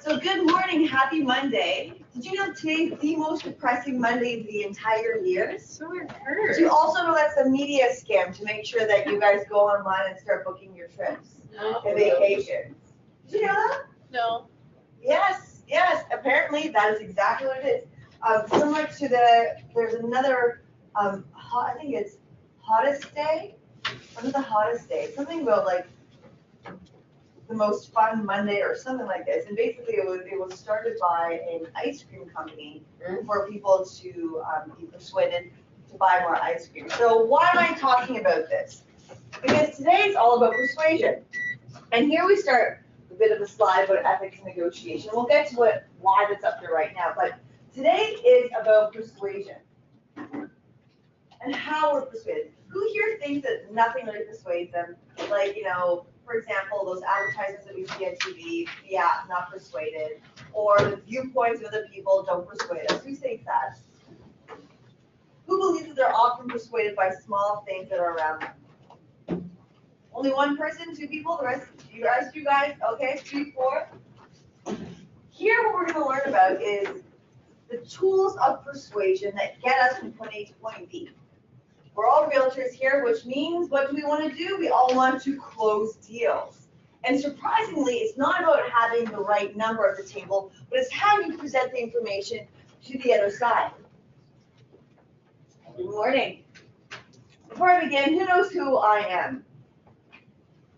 So good morning, happy Monday. Did you know today's the most depressing Monday of the entire year? So I've heard. Do you also know that's a media scam to make sure that you guys go online and start booking your trips and vacations? Did you know that? No. Yes, yes, apparently that is exactly what it is. Similar to there's another, I think it's hottest day. What is the hottest day? Something about like the most fun Monday or something like this. And basically it was started by an ice cream company for people to be persuaded to buy more ice cream. So why am I talking about this? Because today is all about persuasion. And here we start a bit of a slide about ethics and negotiation. We'll get to why that's up there right now. But today is about persuasion and how we're persuaded. Who here thinks that nothing really persuades them? Like, you know, for example, those advertisements that we see on TV, yeah, not persuaded. Or the viewpoints of other people don't persuade us. Who thinks that? Who believes that they're often persuaded by small things that are around them? Only one person, two people, the rest you guys, okay, 3, 4. Here what we're going to learn about is the tools of persuasion that get us from point A to point B. We're all realtors here, which means what do we want to do? We all want to close deals. And surprisingly, it's not about having the right number at the table, but it's how you present the information to the other side. Good morning. Before I begin, who knows who I am?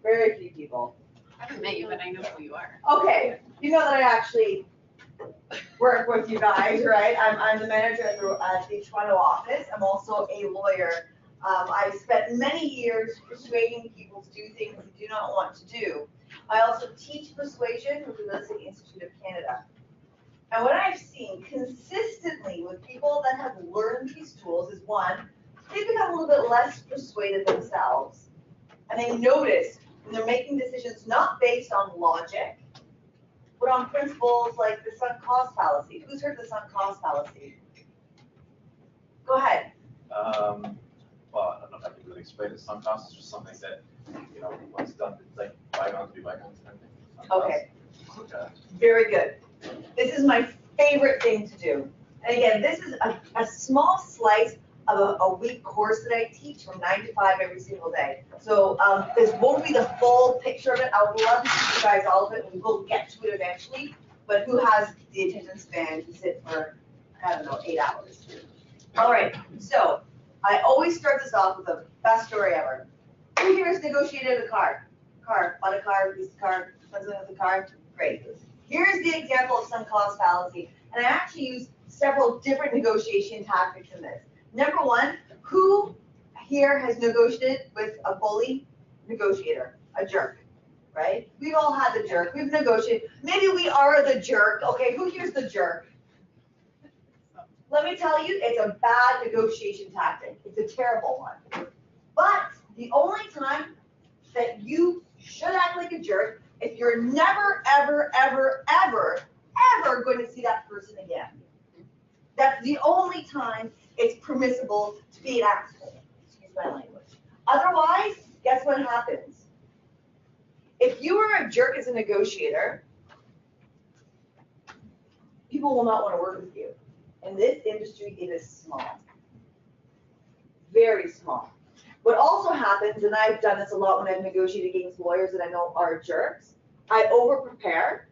Very few people. I haven't met you, but I know who you are. Okay, you know that I actually work with you guys, right? I'm the manager at the Toronto office. I'm also a lawyer. I've spent many years persuading people to do things they do not want to do. I also teach persuasion with the Real Estate Institute of Canada. And what I've seen consistently with people that have learned these tools is one, they become a little bit less persuaded themselves. And they notice when they're making decisions not based on logic, but on principles like the sunk cost fallacy. Who's heard the sunk cost fallacy? Go ahead. Well, I don't know if I can really explain it. Sunk cost is just something that, you know, once done, it's like bygones be bygones and everything. Okay. Very good. This is my favorite thing to do. And again, this is a small slice of a week course that I teach from 9 to 5 every single day. So this won't be the full picture of it. I would love to teach you guys all of it, and we will get to it eventually. But who has the attention span to sit for, I don't know, 8 hours? All right, so I always start this off with the best story ever. Who here has negotiated a car? Bought a car, leased a car, done something with the car? Great. Here's the example of sunk cost fallacy. And I actually use several different negotiation tactics in this. Number one, who here has negotiated with a bully negotiator, a jerk, right? We've all had the jerk. We've negotiated. Maybe we are the jerk. Okay, who here's the jerk? Let me tell you, it's a bad negotiation tactic. It's a terrible one. But the only time that you should act like a jerk if you're never, ever, ever, ever, ever going to see that person again. That's the only time it's permissible to be an asshole. Excuse my language. Otherwise, guess what happens? If you are a jerk as a negotiator, people will not want to work with you. In this industry, it is small. Very small. What also happens, and I've done this a lot when I've negotiated against lawyers that I know are jerks, I over-prepare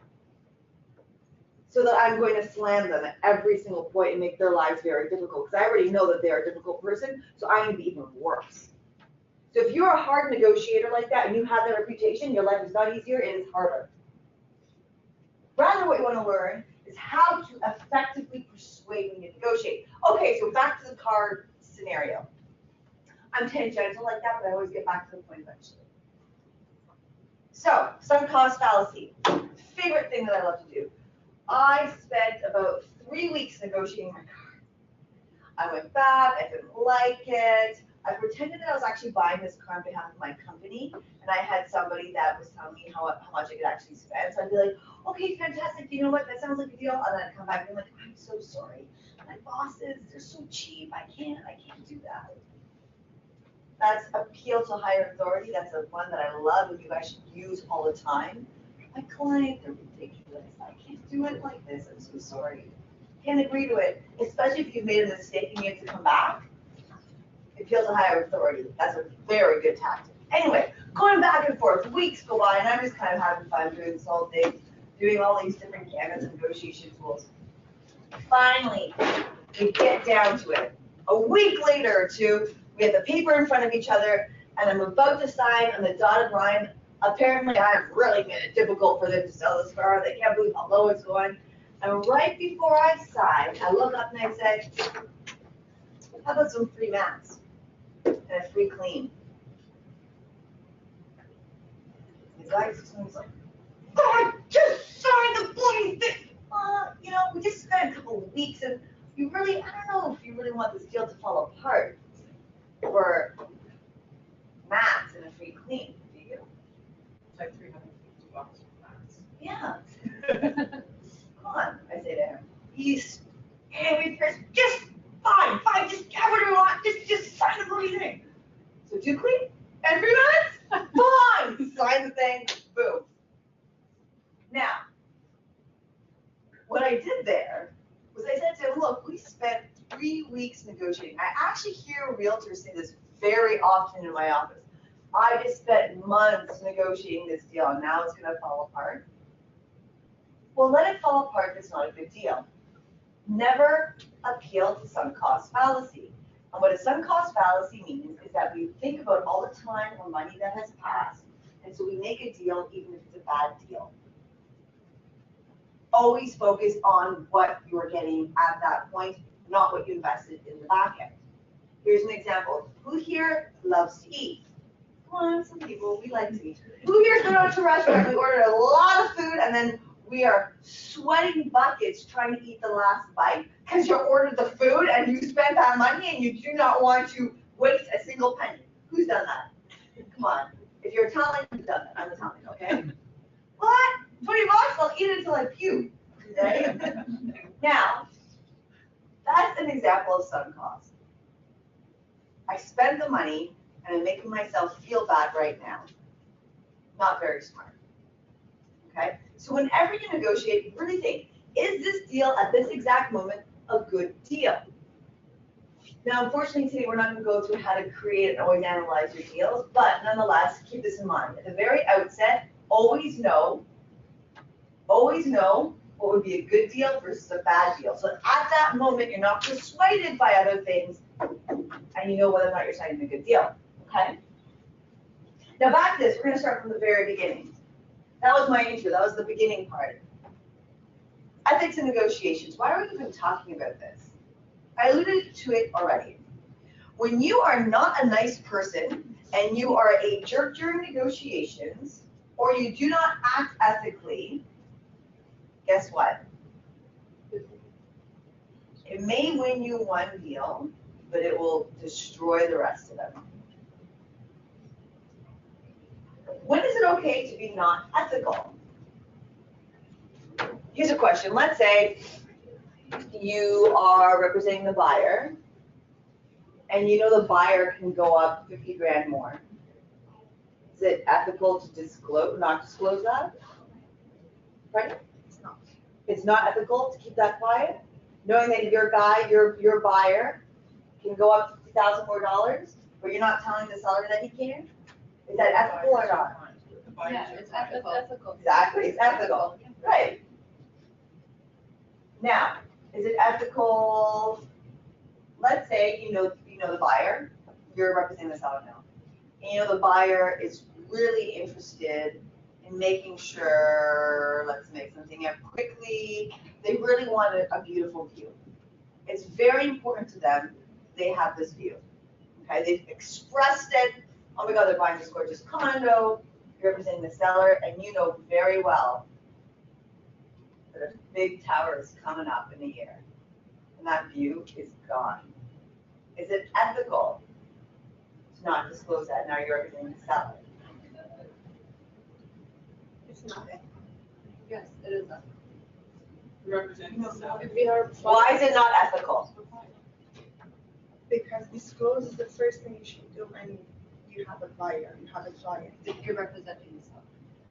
so that I'm going to slam them at every single point and make their lives very difficult, because I already know that they're a difficult person, so I'm going to be even worse. So if you're a hard negotiator like that and you have that reputation, your life is not easier, it is harder. Rather, what you want to learn is how to effectively persuade when you negotiate. Okay, so back to the car scenario. I'm tangential like that, but I always get back to the point eventually. So, sunk cost fallacy. Favorite thing that I love to do. I spent about 3 weeks negotiating my car. I went back, I didn't like it. I pretended that I was actually buying this car on behalf of my company, and I had somebody that was telling me how much I could actually spend. So I'd be like, okay, fantastic, you know what, that sounds like a deal. And then I'd come back and be like, I'm so sorry. My bosses, they're so cheap, I can't do that. That's appeal to higher authority. That's the one that I love and you guys should use all the time. my client, they're ridiculous. I can't do it like this. I'm so sorry. Can't agree to it, especially if you've made a mistake and you have to come back. It feels a higher authority. That's a very good tactic. Anyway, going back and forth, weeks go by, and I'm just kind of having fun doing this whole thing, doing all these different canvas and negotiation tools. Finally, we get down to it. A week later or two, we have the paper in front of each other, and I'm about to sign on the dotted line. Apparently, I've really made it difficult for them to sell this car. They can't believe how low it's going. And right before I sign, I look up and I say, how about some free mats and a free clean? The guy was like, I just signed the bloody thing. We just spent a couple of weeks, and I don't know if you really want this deal to fall apart for mats and a free clean, do you? It's like $350 for mats. Yeah. Come on, I say to him. He's angry, just fine, just get whatever you want, just sign the bloody thing. So 2 clean and 3 mats? Fine, sign the thing, boom. Now, what I did there was I said to him, look, we spent 3 weeks negotiating. I actually hear realtors say this very often in my office. I just spent months negotiating this deal, and now it's going to fall apart. Well, let it fall apart if it's not a good deal. Never appeal to sunk cost fallacy. And what a sunk cost fallacy means is that we think about all the time or money that has passed, and so we make a deal even if it's a bad deal. Always focus on what you're getting at that point, not what you invested in the back end. Here's an example. Who here loves to eat? Come on, some people, we like to eat. Who here's been out to a restaurant, we ordered a lot of food, and then we are sweating buckets trying to eat the last bite because you ordered the food and you spent that money and you do not want to waste a single penny. Who's done that? Come on. If you're Italian, you've done that. I'm Italian, okay? What? $20? I'll eat it until I puke. Okay? Now, that's an example of sunk cost. I spend the money and I'm making myself feel bad right now. Not very smart. Okay? So whenever you negotiate, really think, is this deal at this exact moment a good deal? Now, unfortunately, today we're not going to go through how to create and always analyze your deals, but nonetheless, keep this in mind. At the very outset, always know what would be a good deal versus a bad deal. So at that moment, you're not persuaded by other things, and you know whether or not you're signing a good deal. Okay? Now back to this, we're going to start from the very beginning. That was my intro. That was the beginning part. Ethics and negotiations. Why are we even talking about this? I alluded to it already. When you are not a nice person and you are a jerk during negotiations, or you do not act ethically, guess what? It may win you one deal, but it will destroy the rest of them. When is it okay to be not ethical? Here's a question. Let's say you are representing the buyer, and you know the buyer can go up 50 grand more. Is it ethical to not disclose that? Right? It's not. It's not ethical to keep that quiet, knowing that your buyer can go up $50,000 more, but you're not telling the seller that he can. Is that ethical or not? Yeah, it's ethical. Exactly, it's ethical. Right. Now, is it ethical? Let's say you know the buyer. You're representing the seller now. And you know the buyer is really interested in making sure, let's make something up quickly. They really want a beautiful view. It's very important to them they have this view. Okay, they've expressed it. Oh my God, they're buying this gorgeous condo. You're representing the seller, and you know very well that a big tower is coming up in a year, and that view is gone. Is it ethical to not disclose that? Now you're representing the seller. It's not. Yes, it is ethical. Representing the seller. If we are. Why is it not ethical? Because disclose is the first thing you should do when you have a buyer, you have a client. If you're representing the seller.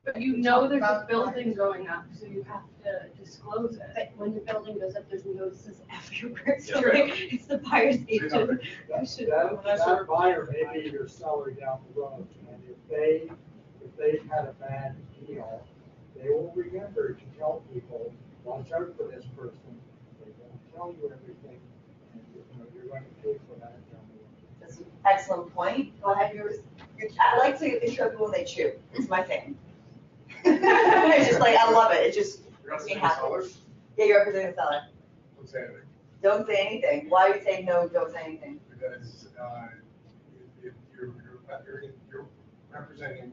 But you know there's a building going up, so you have to disclose it. But when the building goes up, there's notices everywhere, so Yeah. like, it's the buyer's agent. You should know. That buyer may be your seller down the road, and if they had a bad deal, they will remember to tell people, watch out for this person, they won't tell you everything, and you're going to pay for that down the road. That's an excellent point. Go ahead, I like to intro people when they chew. It's my thing. It's just like, I love it. It just makes me happy. Yeah, you're representing the seller. Don't say anything, Don't say anything. Why are you saying no, don't say anything? because if you're representing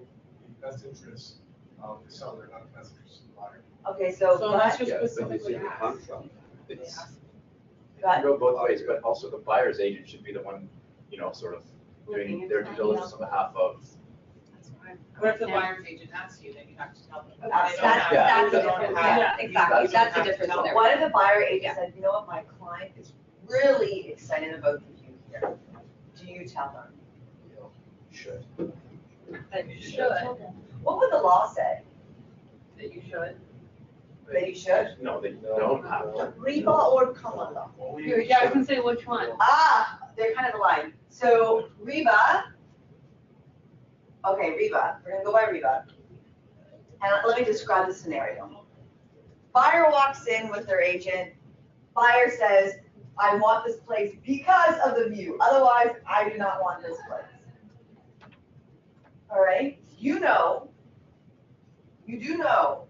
the best interests of the seller, not the best interests of the buyer. Okay, so, So go that's ahead. just specifically asked. It's, Go ahead. you go both ways, but also the buyer's agent should be the one, sort of Looking doing their at due diligence on behalf of. That's fine. What if the buyer's agent asks you, then you have to tell them. That's- They don't have- that's they a don't difference. have- Yeah, you exactly. don't That's the have to difference tell there. them. What if the buyer agent said, you know what, my client is really excited about the view here? Do you tell them? Should. That you should, What would the law say? that you should. That you should? No, they don't have to. REBA or common law? Yeah, I was gonna say which one. Ah, they're kind of aligned. So REBA, okay, REBA, we're gonna go by REBA. And let me describe the scenario. Buyer walks in with their agent. Buyer says, I want this place because of the view. Otherwise, I do not want this place. All right, you do know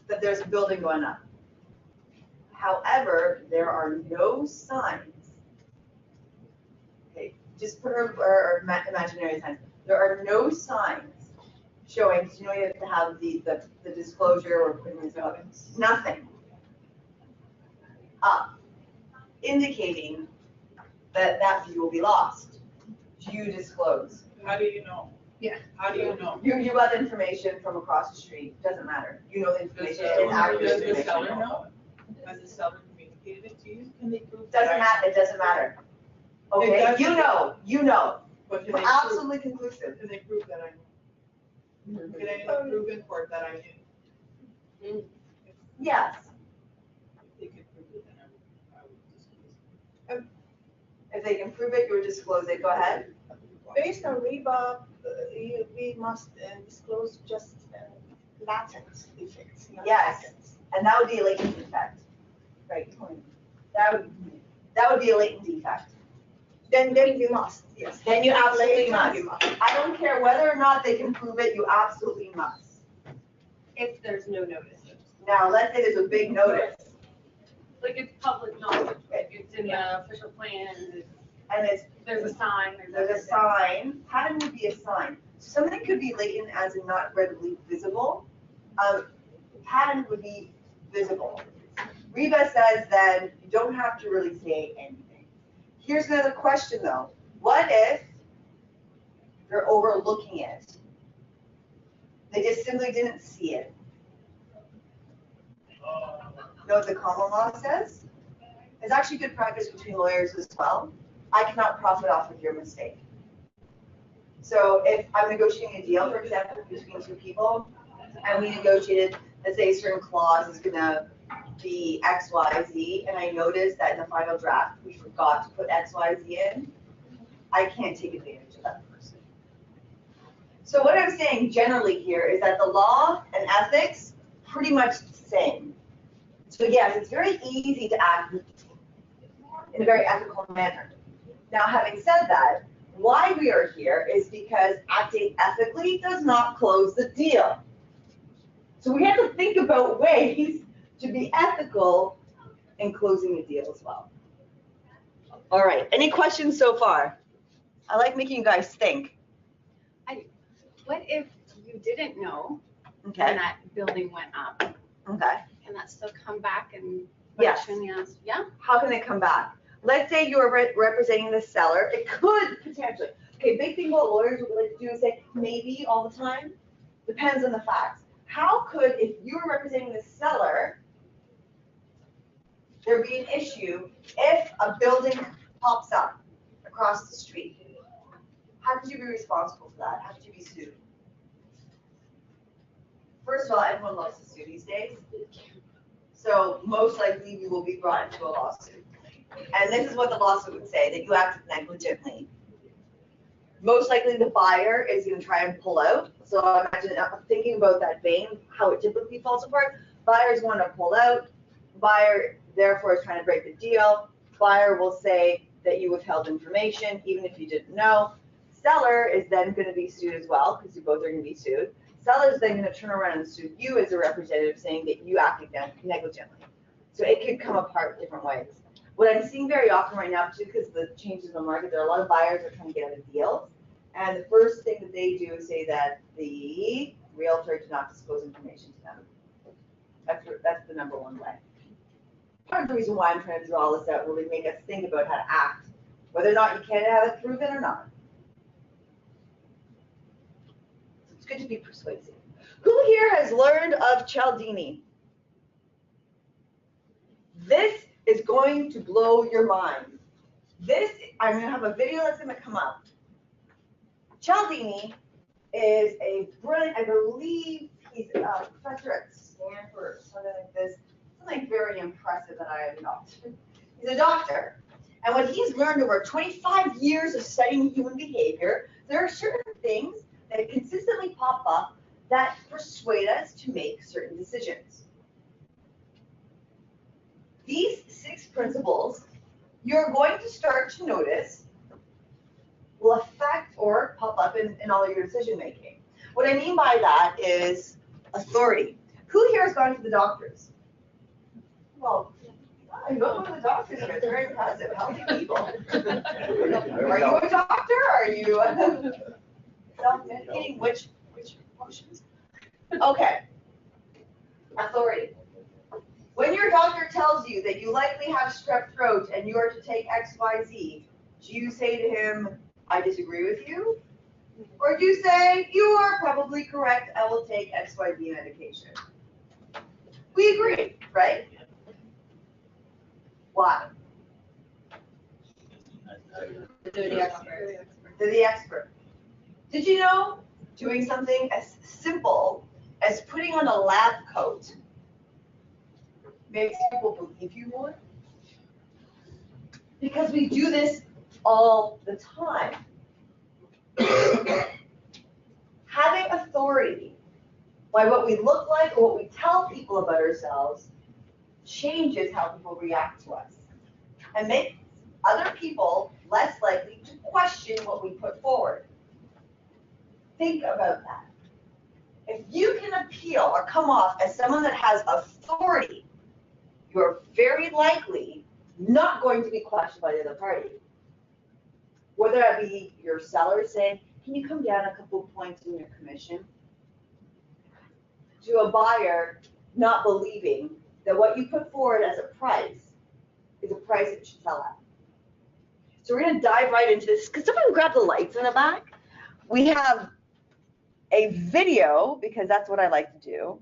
that there's a building going up. However, there are no signs. Okay, just put or imaginary signs. There are no signs showing, you have to have the disclosure or putting this up. Nothing up, indicating that that view will be lost. Do you disclose? How do you know? Yeah. How do you know? You got the information from across the street, doesn't matter. You know the Does information, the it's accurate does the information. seller know? Has the seller communicated it to you? Can they prove? Doesn't matter, it doesn't matter. Okay, doesn't- you know, But can they prove, absolutely conclusive. can they prove that I know? Can anyone prove in court that I knew? Yes, If they could prove it, then I would disclose. if they can prove it, you would disclose it, go ahead. Based on REBA, we must disclose just latent effects, not Yes. latent. And that would be a latent defect. Right, that would be a latent defect. Then we must, yes. Then you absolutely Latent, must. I don't care whether or not they can prove it, you absolutely must. If there's no notice. Now, let's say there's a big notice, Like it's public knowledge, like it's in the official plan, and there's a sign, there's a sign, pattern would be a sign. Something could be latent as in not readily visible. Pattern would be visible. REBA says then you don't have to really say anything. Here's another question though. What if they're overlooking it? They just simply didn't see it. You know what the common law says? It's actually good practice between lawyers as well. I cannot profit off of your mistake. So if I'm negotiating a deal, for example, between two people, and we negotiated, let's say a certain clause is gonna be X, Y, Z, and I noticed that in the final draft, we forgot to put X, Y, Z in, I can't take advantage of that person. So what I'm saying generally here is that the law and ethics, pretty much the same. So yes, it's very easy to act in a very ethical manner. Now, having said that, why we are here is because acting ethically does not close the deal. So we have to think about ways to be ethical in closing the deal as well. All right, any questions so far? I like making you guys think. What if you didn't know when Okay, that building went up? okay. Can that still come back and Yes. question the answer? Yeah? How can it come back? Let's say you're representing the seller. It could potentially. Okay, big thing about lawyers, what we like to do is say maybe all the time. Depends on the facts. How could, if you were representing the seller, there be an issue if a building pops up across the street? How could you be responsible for that? How could you be sued? first of all, everyone loves to sue these days. So most likely we will be brought into a lawsuit. And this is what the lawsuit would say, that you acted negligently. Most likely the buyer is going to try and pull out. So imagine thinking about that vein, how it typically falls apart. Buyers want to pull out. Buyer therefore is trying to break the deal. Buyer will say that you withheld information, even if you didn't know. Seller is then going to be sued as well, because you both are going to be sued. Seller is then going to turn around and sue you as a representative, saying that you acted negligently. So it could come apart different ways. What I'm seeing very often right now, too, because the changes in the market, there are a lot of buyers that are trying to get out of deals. And the first thing that they do is say that the realtor did not disclose information to them. That's the number one way. Part of the reason why I'm trying to draw this out, really make us think about how to act, whether or not you can have it proven or not. So it's good to be persuasive. Who here has learned of Cialdini? This is going to blow your mind. I'm going to have a video that's going to come up. Cialdini is a brilliant, I believe he's a professor at Stanford, something like this. Something very impressive that I am not. He's a doctor. And what he's learned over 25 years of studying human behavior, there are certain things that consistently pop up that persuade us to make certain decisions. These 6 principles you're going to start to notice will affect or pop up in all of your decision making. What I mean by that is authority. Who here has gone to the doctors? Well, I go to the doctors here. It's very impressive. Healthy people. Are you a doctor? Are you self-medicating? Which emotions? Okay. Authority. When your doctor tells you that you likely have strep throat and you are to take X, Y, Z, do you say to him, I disagree with you? Or do you say, you are probably correct, I will take X, Y, Z medication? We agree, right? Why? They're the expert. They're the expert. Did you know doing something as simple as putting on a lab coat makes people believe you more? Because we do this all the time. Having authority by what we look like or what we tell people about ourselves changes how people react to us and makes other people less likely to question what we put forward. Think about that. If you can appeal or come off as someone that has authority, you're very likely not going to be questioned by the other party. Whether that be your seller saying, can you come down a couple of points in your commission? To a buyer not believing that what you put forward as a price is a price that you should sell at. So we're going to dive right into this. Could someone grab the lights in the back? We have a video, because that's what I like to do.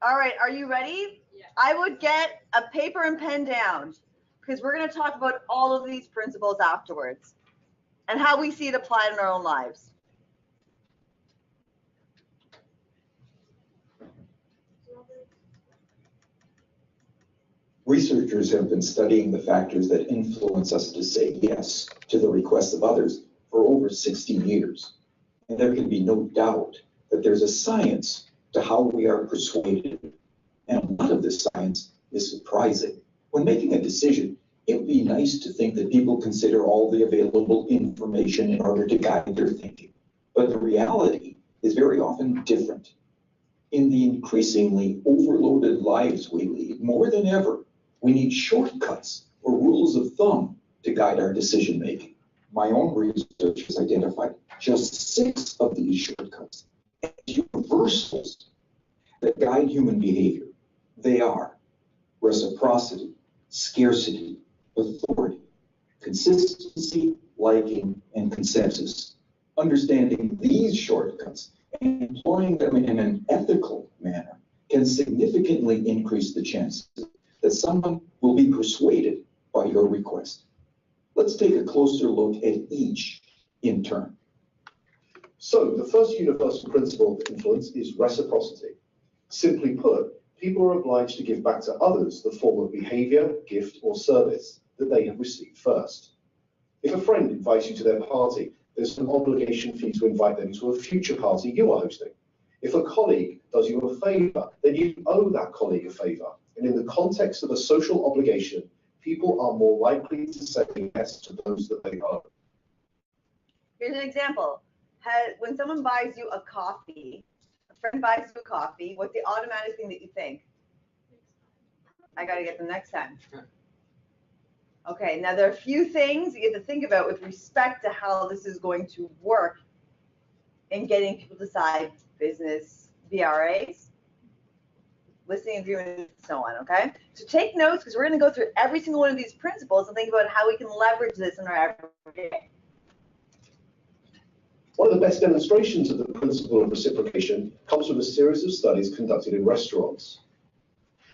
All right, are you ready? Yeah. I would get a paper and pen down, because we're going to talk about all of these principles afterwards and how we see it applied in our own lives. Researchers have been studying the factors that influence us to say yes to the requests of others for over 60 years. And there can be no doubt that there's a science to how we are persuaded. And a lot of this science is surprising. When making a decision, it would be nice to think that people consider all the available information in order to guide their thinking. But the reality is very often different. In the increasingly overloaded lives we lead, more than ever, we need shortcuts or rules of thumb to guide our decision making. My own research has identified just 6 of these shortcuts as universals that guide human behavior. They are reciprocity, scarcity, authority, consistency, liking, and consensus. Understanding these shortcuts and employing them in an ethical manner can significantly increase the chances that someone will be persuaded by your request. Let's take a closer look at each in turn. So the first universal principle of influence is reciprocity. Simply put, people are obliged to give back to others the form of behaviour, gift, or service that they have received first. If a friend invites you to their party, there's an obligation for you to invite them to a future party you are hosting. If a colleague does you a favour, then you owe that colleague a favour. And in the context of a social obligation, people are more likely to say yes to those that they owe. Here's an example. When someone buys you a coffee, a friend buys you a coffee, what's the automatic thing that you think? I gotta get them next time. Okay, now there are a few things you have to think about with respect to how this is going to work in getting people to decide business BRAs, listening agreements, and so on, okay? So take notes, because we're gonna go through every single one of these principles and think about how we can leverage this in our everyday. One of the best demonstrations of the principle of reciprocation comes from a series of studies conducted in restaurants.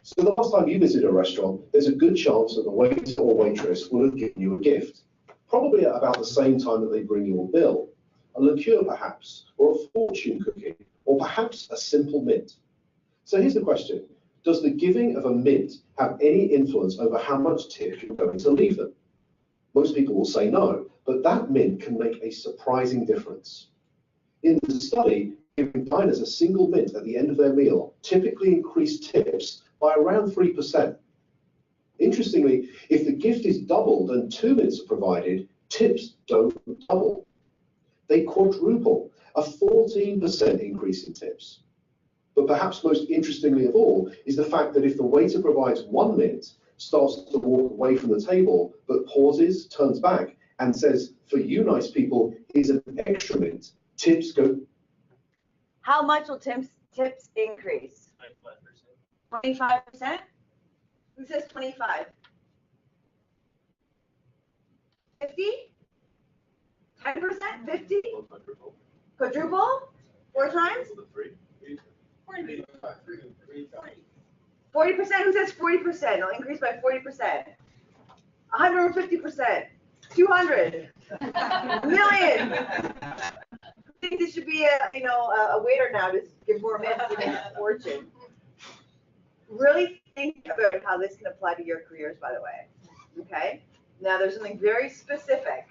So the last time you visit a restaurant, there's a good chance that the waiter or waitress will have given you a gift, probably at about the same time that they bring you a bill, a liqueur perhaps, or a fortune cookie, or perhaps a simple mint. So here's the question. Does the giving of a mint have any influence over how much tip you're going to leave them? Most people will say no, but that mint can make a surprising difference. In the study, giving diners a single mint at the end of their meal typically increased tips by around 3%. Interestingly, if the gift is doubled and 2 mints are provided, tips don't double. They quadruple, a 14% increase in tips. But perhaps most interestingly of all is the fact that if the waiter provides 1 mint, starts to walk away from the table, but pauses, turns back, and says, for you nice people, here's an extra mint, tips go. How much will tips increase? 25%? Who says 25? 50? 10%? 50? Quadruple? 4 times? 40%? Who says 40%? It'll increase by 40%. 150%. 200. A million. I think this should be a waiter now to give more minutes to make a fortune. Really think about how this can apply to your careers, by the way. Okay? Now there's something very specific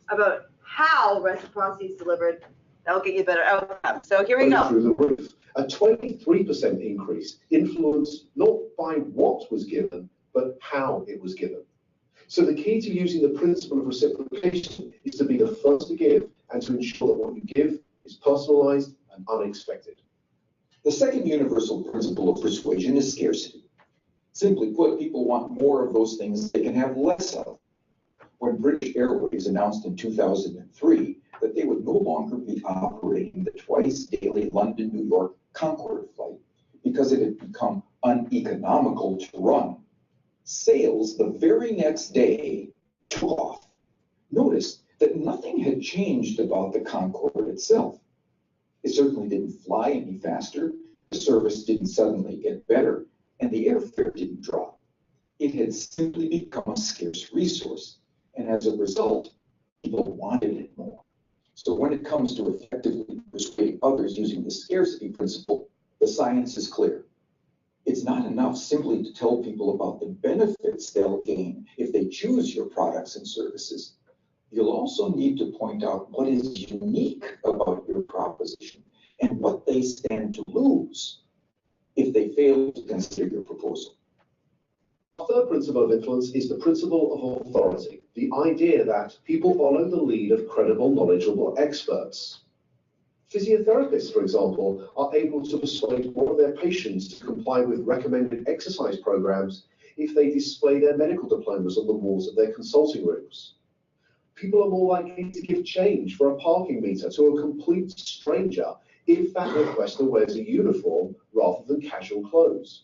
about how reciprocity is delivered that'll get you better outcomes. So here we go. Through the roof. A 23% increase influenced not by what was given, but how it was given. So the key to using the principle of reciprocation is to be the first to give and to ensure that what you give is personalized and unexpected. The second universal principle of persuasion is scarcity. Simply put, people want more of those things they can have less of. When British Airways announced in 2003 that they would no longer be operating the twice daily London-New York Concorde flight because it had become uneconomical to run, sales the very next day took off. Notice that nothing had changed about the Concorde itself. It certainly didn't fly any faster, the service didn't suddenly get better, and the airfare didn't drop. It had simply become a scarce resource, and as a result, people wanted it more. So when it comes to effectively persuading others using the scarcity principle, the science is clear. It's not enough simply to tell people about the benefits they'll gain if they choose your products and services. You'll also need to point out what is unique about your proposition and what they stand to lose if they fail to consider your proposal. The third principle of influence is the principle of authority, the idea that people follow the lead of credible, knowledgeable experts. Physiotherapists, for example, are able to persuade more of their patients to comply with recommended exercise programs if they display their medical diplomas on the walls of their consulting rooms. People are more likely to give change for a parking meter to a complete stranger if that requester wears a uniform rather than casual clothes.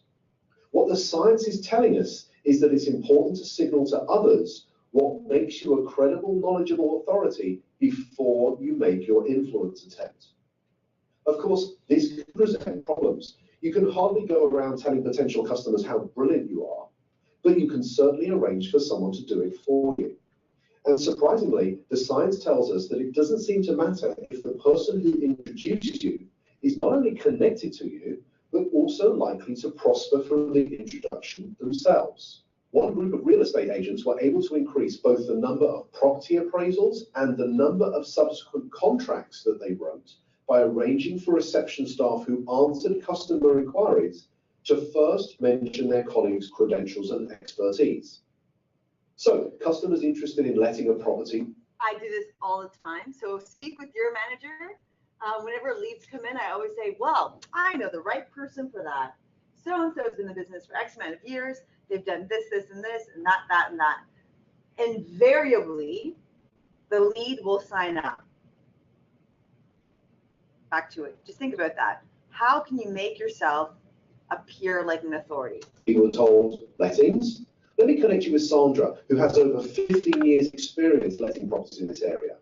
What the science is telling us is that it's important to signal to others what makes you a credible, knowledgeable authority before you make your influence attempt. Of course, this can present problems. You can hardly go around telling potential customers how brilliant you are, but you can certainly arrange for someone to do it for you. And surprisingly, the science tells us that it doesn't seem to matter if the person who introduces you is not only connected to you, but also likely to prosper from the introduction themselves. One group of real estate agents were able to increase both the number of property appraisals and the number of subsequent contracts that they wrote by arranging for reception staff who answered customer inquiries to first mention their colleagues' credentials and expertise. So, customers interested in letting a property. I do this all the time. So speak with your manager. Whenever leads come in, I always say, well, I know the right person for that. So-and-so's been in the business for X amount of years. They've done this, this, and this, and that, and that. Invariably, the lead will sign up. Back to it. Just think about that. How can you make yourself appear like an authority? You were told lettings. Let me connect you with Sandra, who has over 15 years experience letting properties in this area.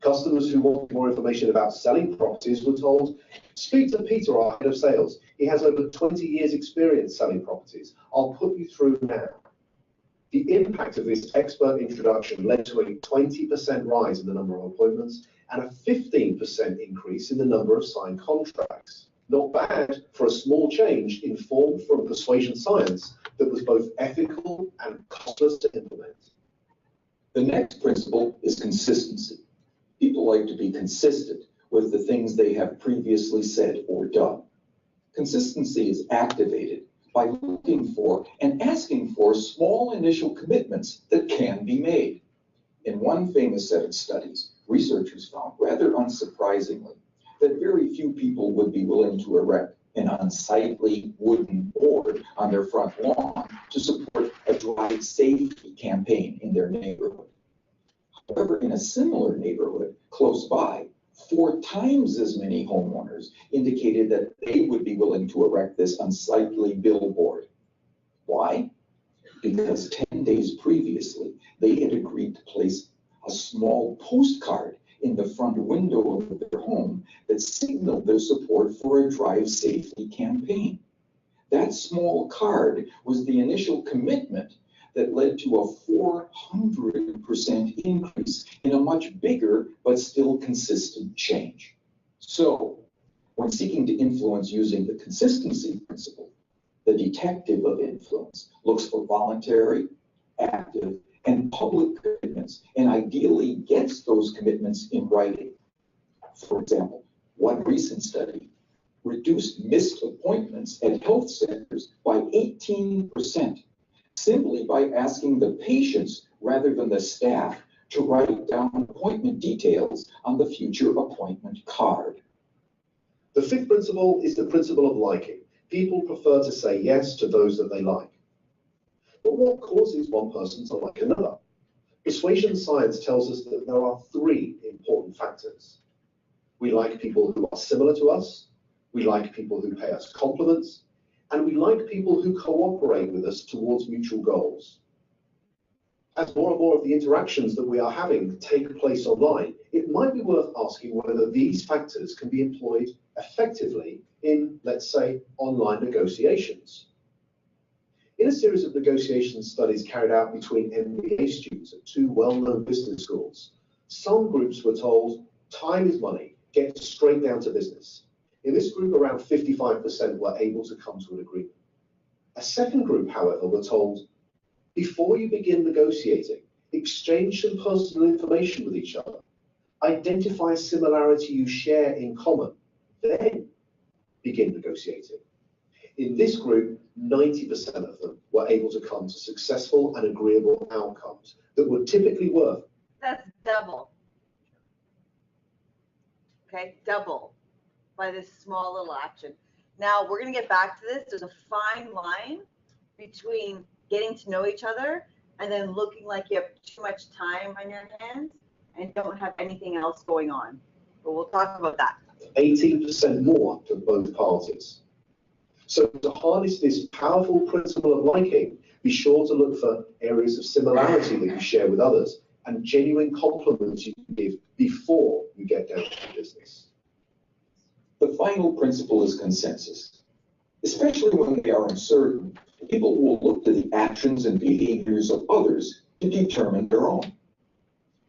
Customers who want more information about selling properties were told, speak to Peter, our head of sales. He has over 20 years experience selling properties. I'll put you through now. The impact of this expert introduction led to a 20% rise in the number of appointments and a 15% increase in the number of signed contracts. Not bad for a small change informed from persuasion science that was both ethical and costless to implement. The next principle is consistency. People like to be consistent with the things they have previously said or done. Consistency is activated by looking for and asking for small initial commitments that can be made. In one famous set of studies, researchers found, rather unsurprisingly, that very few people would be willing to erect an unsightly wooden board on their front lawn to support a drive safety campaign in their neighborhood. However, in a similar neighborhood close by, 4 times as many homeowners indicated that they would be willing to erect this unsightly billboard. Why? Because 10 days previously, they had agreed to place a small postcard in the front window of their home that signaled their support for a drive safely campaign. That small card was the initial commitment that led to a 400% increase in a much bigger but still consistent change. So, when seeking to influence using the consistency principle, the detective of influence looks for voluntary, active, and public commitments, and ideally gets those commitments in writing. For example, one recent study reduced missed appointments at health centers by 18%, simply by asking the patients rather than the staff to write down appointment details on the future appointment card. The 5th principle is the principle of liking. People prefer to say yes to those that they like. But what causes one person to like another? Persuasion science tells us that there are 3 important factors. We like people who are similar to us, we like people who pay us compliments, and we like people who cooperate with us towards mutual goals. As more and more of the interactions that we are having take place online, it might be worth asking whether these factors can be employed effectively in, let's say, online negotiations. In a series of negotiation studies carried out between MBA students at 2 well-known business schools, some groups were told, time is money, get straight down to business. In this group, around 55% were able to come to an agreement. A second group, however, were told, before you begin negotiating, exchange some personal information with each other. Identify a similarity you share in common, then begin negotiating. In this group, 90% of them were able to come to successful and agreeable outcomes that were typically worth. That's double. Okay, double by this small little action. Now, we're going to get back to this. There's a fine line between getting to know each other and then looking like you have too much time on your hands and don't have anything else going on. But we'll talk about that. 18% more to both parties. So to harness this powerful principle of liking, be sure to look for areas of similarity that you share with others and genuine compliments you can give before you get down to business. The final principle is consensus. Especially when they are uncertain, people will look to the actions and behaviors of others to determine their own.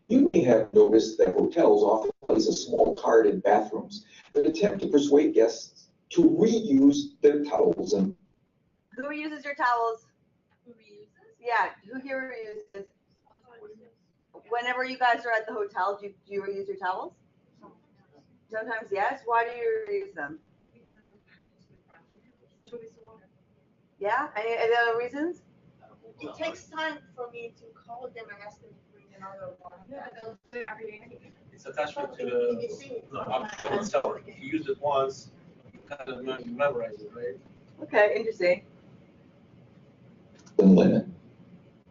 You may have noticed that hotels often place a small card in bathrooms that attempt to persuade guests to reuse their towels and. Who reuses your towels? Who reuses? Yeah, who here reuses? Whenever you guys are at the hotel, do you reuse your towels? Sometimes yes. Why do you reuse them? Yeah. Any other reasons? It takes time for me to call them and ask them to bring another one. It's attachment to the, no, I'm sorry, if you use it once, you kind of memorize it, right? Okay, interesting. Linen.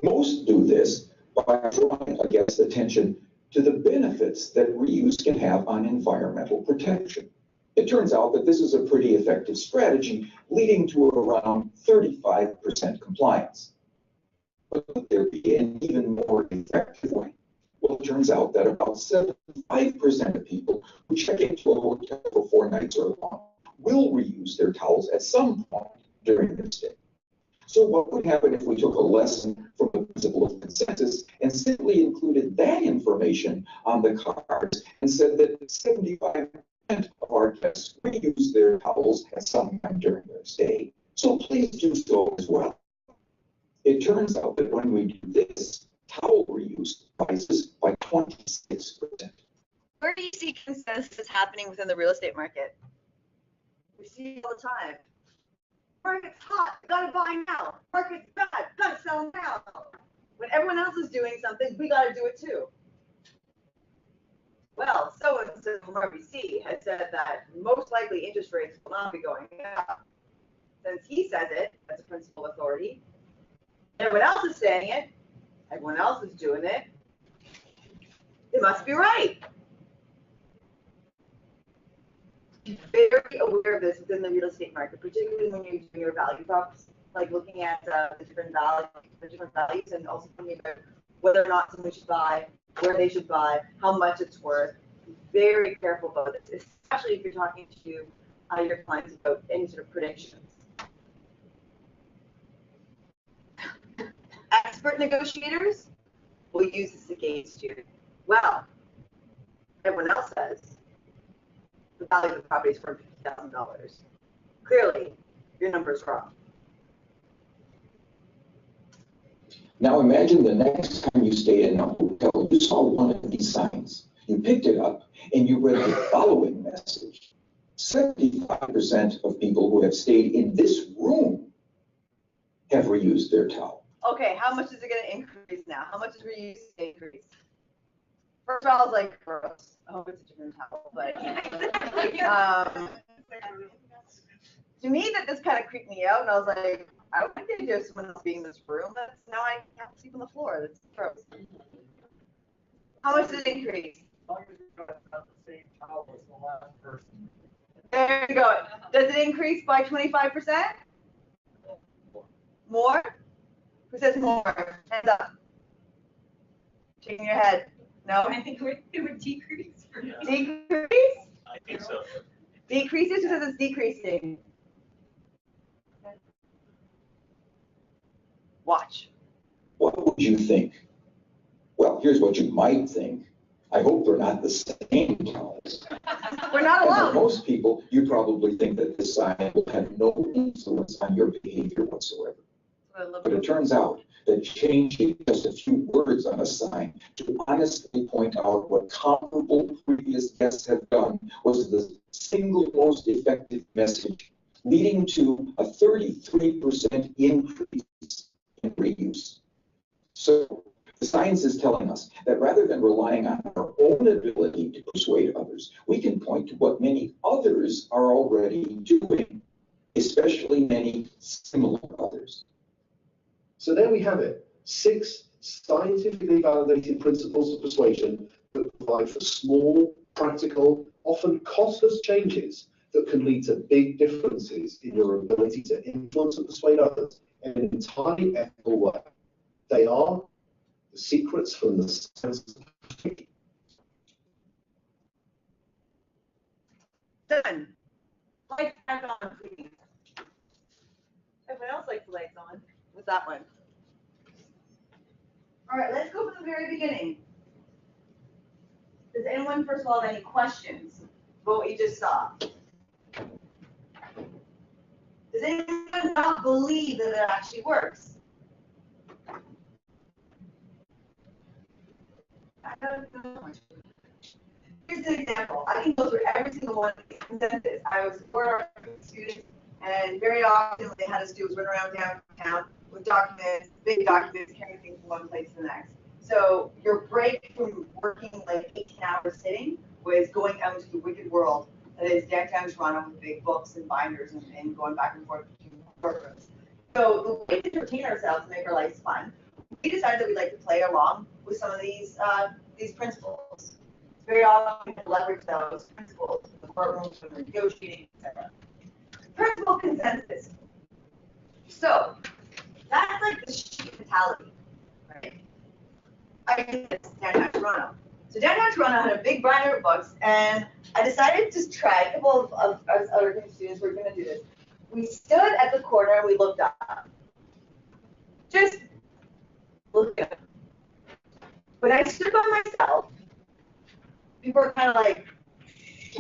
Most do this by drawing a guest's attention to the benefits that reuse can have on environmental protection. It turns out that this is a pretty effective strategy, leading to around 35% compliance. But could there be an even more effective way? Well, it turns out that about 75% of people who check into a hotel for 4 nights or longer will reuse their towels at some point during their stay. So what would happen if we took a lesson from the principle of consensus and simply included that information on the cards and said that 75% of our guests reuse their towels at some time during their stay? So please do so as well. It turns out that when we do this, towel reuse rises by 26%. Where do you see consensus happening within the real estate market? We see it all the time. Market's hot, gotta buy now. Market's bad, gotta sell now. When everyone else is doing something, we gotta do it too. Well, so-and-so from RBC has said that most likely interest rates will not be going up. Since he says it as a principal authority, everyone else is saying it, everyone else is doing it, it must be right. Be very aware of this within the real estate market, particularly when you're doing your value props, like looking at the different values, and also thinking about whether or not someone should buy, where they should buy, how much it's worth. Be very careful about this, especially if you're talking to your clients about any sort of predictions. Expert negotiators will use this against you. Well, everyone else says the value of the property is $450,000. Clearly, your number is wrong. Now imagine the next time you stayed in a hotel, you saw one of these signs. You picked it up and you read the following message. 75% of people who have stayed in this room have reused their towel. Okay, how much is it going to increase now? How much is reuse increase? First of all, I was like, gross. I hope it's a different towel. But to me, that this kind of creeped me out, and I was like, I don't think they do someone else being in this room. That's now I have to sleep on the floor. That's gross. How much did it increase? As long as you're going to have the same towel as the last person. There you go. Does it increase by 25%? More? Who says more? Hands up. Shaking your head. No? I think it would decrease. Decrease? I think so. Decreases? Who says it's decreasing? Watch. What would you think? Well, here's what you might think. I hope they're not the same towels. We're not And for alone. most people, you probably think that this sign will have no influence on your behavior whatsoever. But it turns out that changing just a few words on a sign to honestly point out what comparable previous guests have done was the single most effective message, leading to a 33% increase in reuse. So the science is telling us that rather than relying on our own ability to persuade others, we can point to what many others are already doing, especially many similar others. So there we have it, 6 scientifically validated principles of persuasion that provide for small, practical, often costless changes that can lead to big differences in your ability to influence and persuade others in an entirely ethical way. They are the secrets from the science of persuasion. Done. Lights back on, please. Everyone else likes the lights on. What's that one? All right, let's go from the very beginning. anyone, first of all, have any questions about what you just saw? Does anyone not believe that it actually works? I don't know. Here's an example. I can go through every single one of these consensus. I was for our students, and very often what they had us do was run around downtown with documents, big documents, carrying things from one place to the next. So your break from working like 18 hours sitting was going out into the wicked world that is downtown Toronto with big books and binders and going back and forth between workrooms. So the way to entertain ourselves and make our lives fun, we decided that we'd like to play along with some of these principles. Very often we can leverage those principles in the courtrooms when we're negotiating, etc. Principle consensus. So that's like the sheep mentality, right? I think it's downtown Toronto. So downtown Toronto had a big binder of books, and I decided to try. A couple of other students were going to do this. We stood at the corner and we looked up. Just looked up. When I stood by myself, people were kind of like,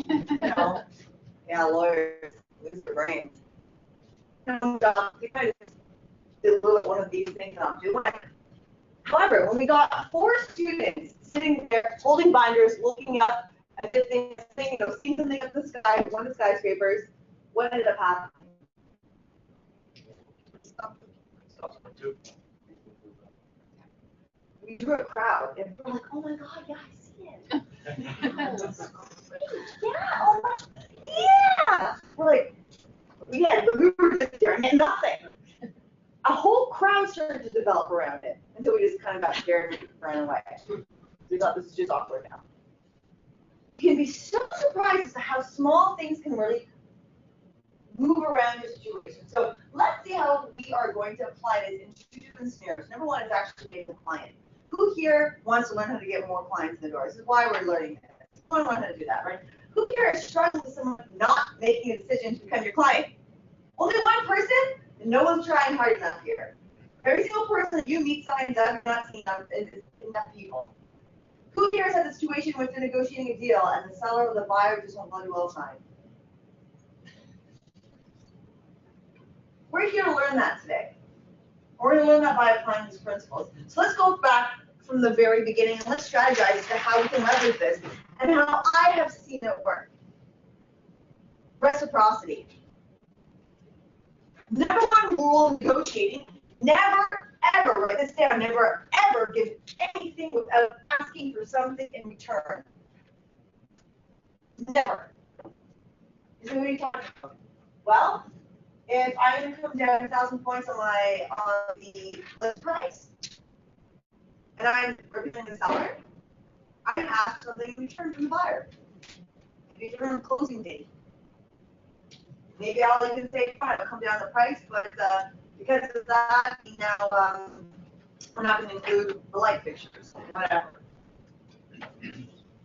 you know, yeah, lawyers lose their brains. And they kind of did a little one of these things I'm doing. However, when we got 4 students sitting there holding binders, looking up at this thing, you know, seeing something up the sky, one of the skyscrapers, what ended up happening? We drew a crowd, and we're like, oh my god, yeah, I see it. Yeah, oh my, yeah. We're like, yeah, but we were just staring at nothing. A whole crowd started to develop around it until we just kind of got scared and ran away. We thought this is just awkward now. You can be so surprised as to how small things can really move around your situation. So let's see how we are going to apply this in 2 different scenarios. Number 1 is actually getting a client. Who here wants to learn how to get more clients in the door? This is why we're learning this. We want to learn how to do that, right? Who here is struggling with someone not making a decision to become your client? Only one person? And no one's trying hard enough here. Every single person that you meet signs up, not seeing enough people. Who here has had a situation where they're negotiating a deal and the seller or the buyer just won't bloody well sign? We're here to learn that today. We're going to learn that by applying these principles. So let's go back from the very beginning and let's strategize as to how we can leverage this and how I have seen it work. Reciprocity. Number 1 rule of negotiating, never, ever, write this down, never, ever give anything without asking for something in return. Never. Is that what you're talking about? Well, if I'm going to come down 1,000 points on the list price, and I'm representing the seller, I can ask something in return from the buyer. Maybe from a closing date. Maybe I'll even say, fine, I'll come down the price, but because of that, now we're not going to include the light fixtures, whatever.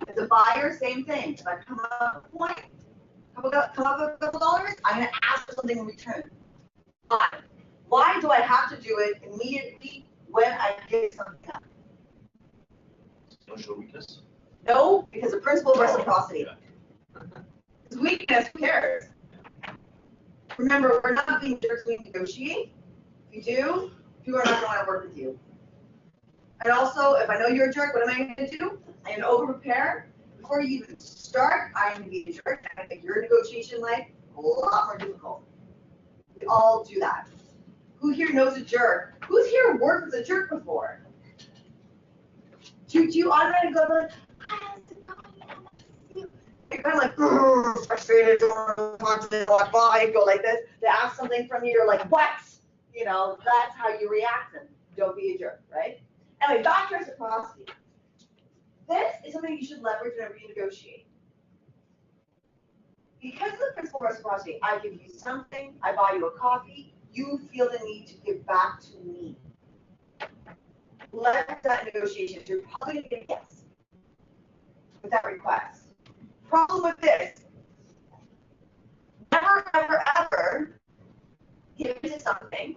As a buyer, same thing. If I come up with a point, come up with a couple dollars, I'm going to ask for something in return. Why? Why do I have to do it immediately when I give something up? Don't show weakness. No, because the principle of reciprocity. Because weakness, who cares? Remember, we're not being jerks when negotiating. If you do, people are not going to want to work with you. And also, if I know you're a jerk, what am I going to do? I'm going to over-prepare. Before you even start, I'm going to be a jerk. I'm going to make your negotiation life a lot more difficult. We all do that. Who here knows a jerk? Who's here worked with a jerk before? Do you automatically go like, you're kind of like, frustrated, walk by, go like this. They ask something from you, you're like, what? You know, that's how you react to them. Don't be a jerk, right? Anyway, back to reciprocity. This is something you should leverage whenever you negotiate. Because of the principle of reciprocity, I give you something, I buy you a coffee, you feel the need to give back to me. Leverage that negotiation. You're probably going to get a yes with that request. Problem with this, never, ever, ever give something,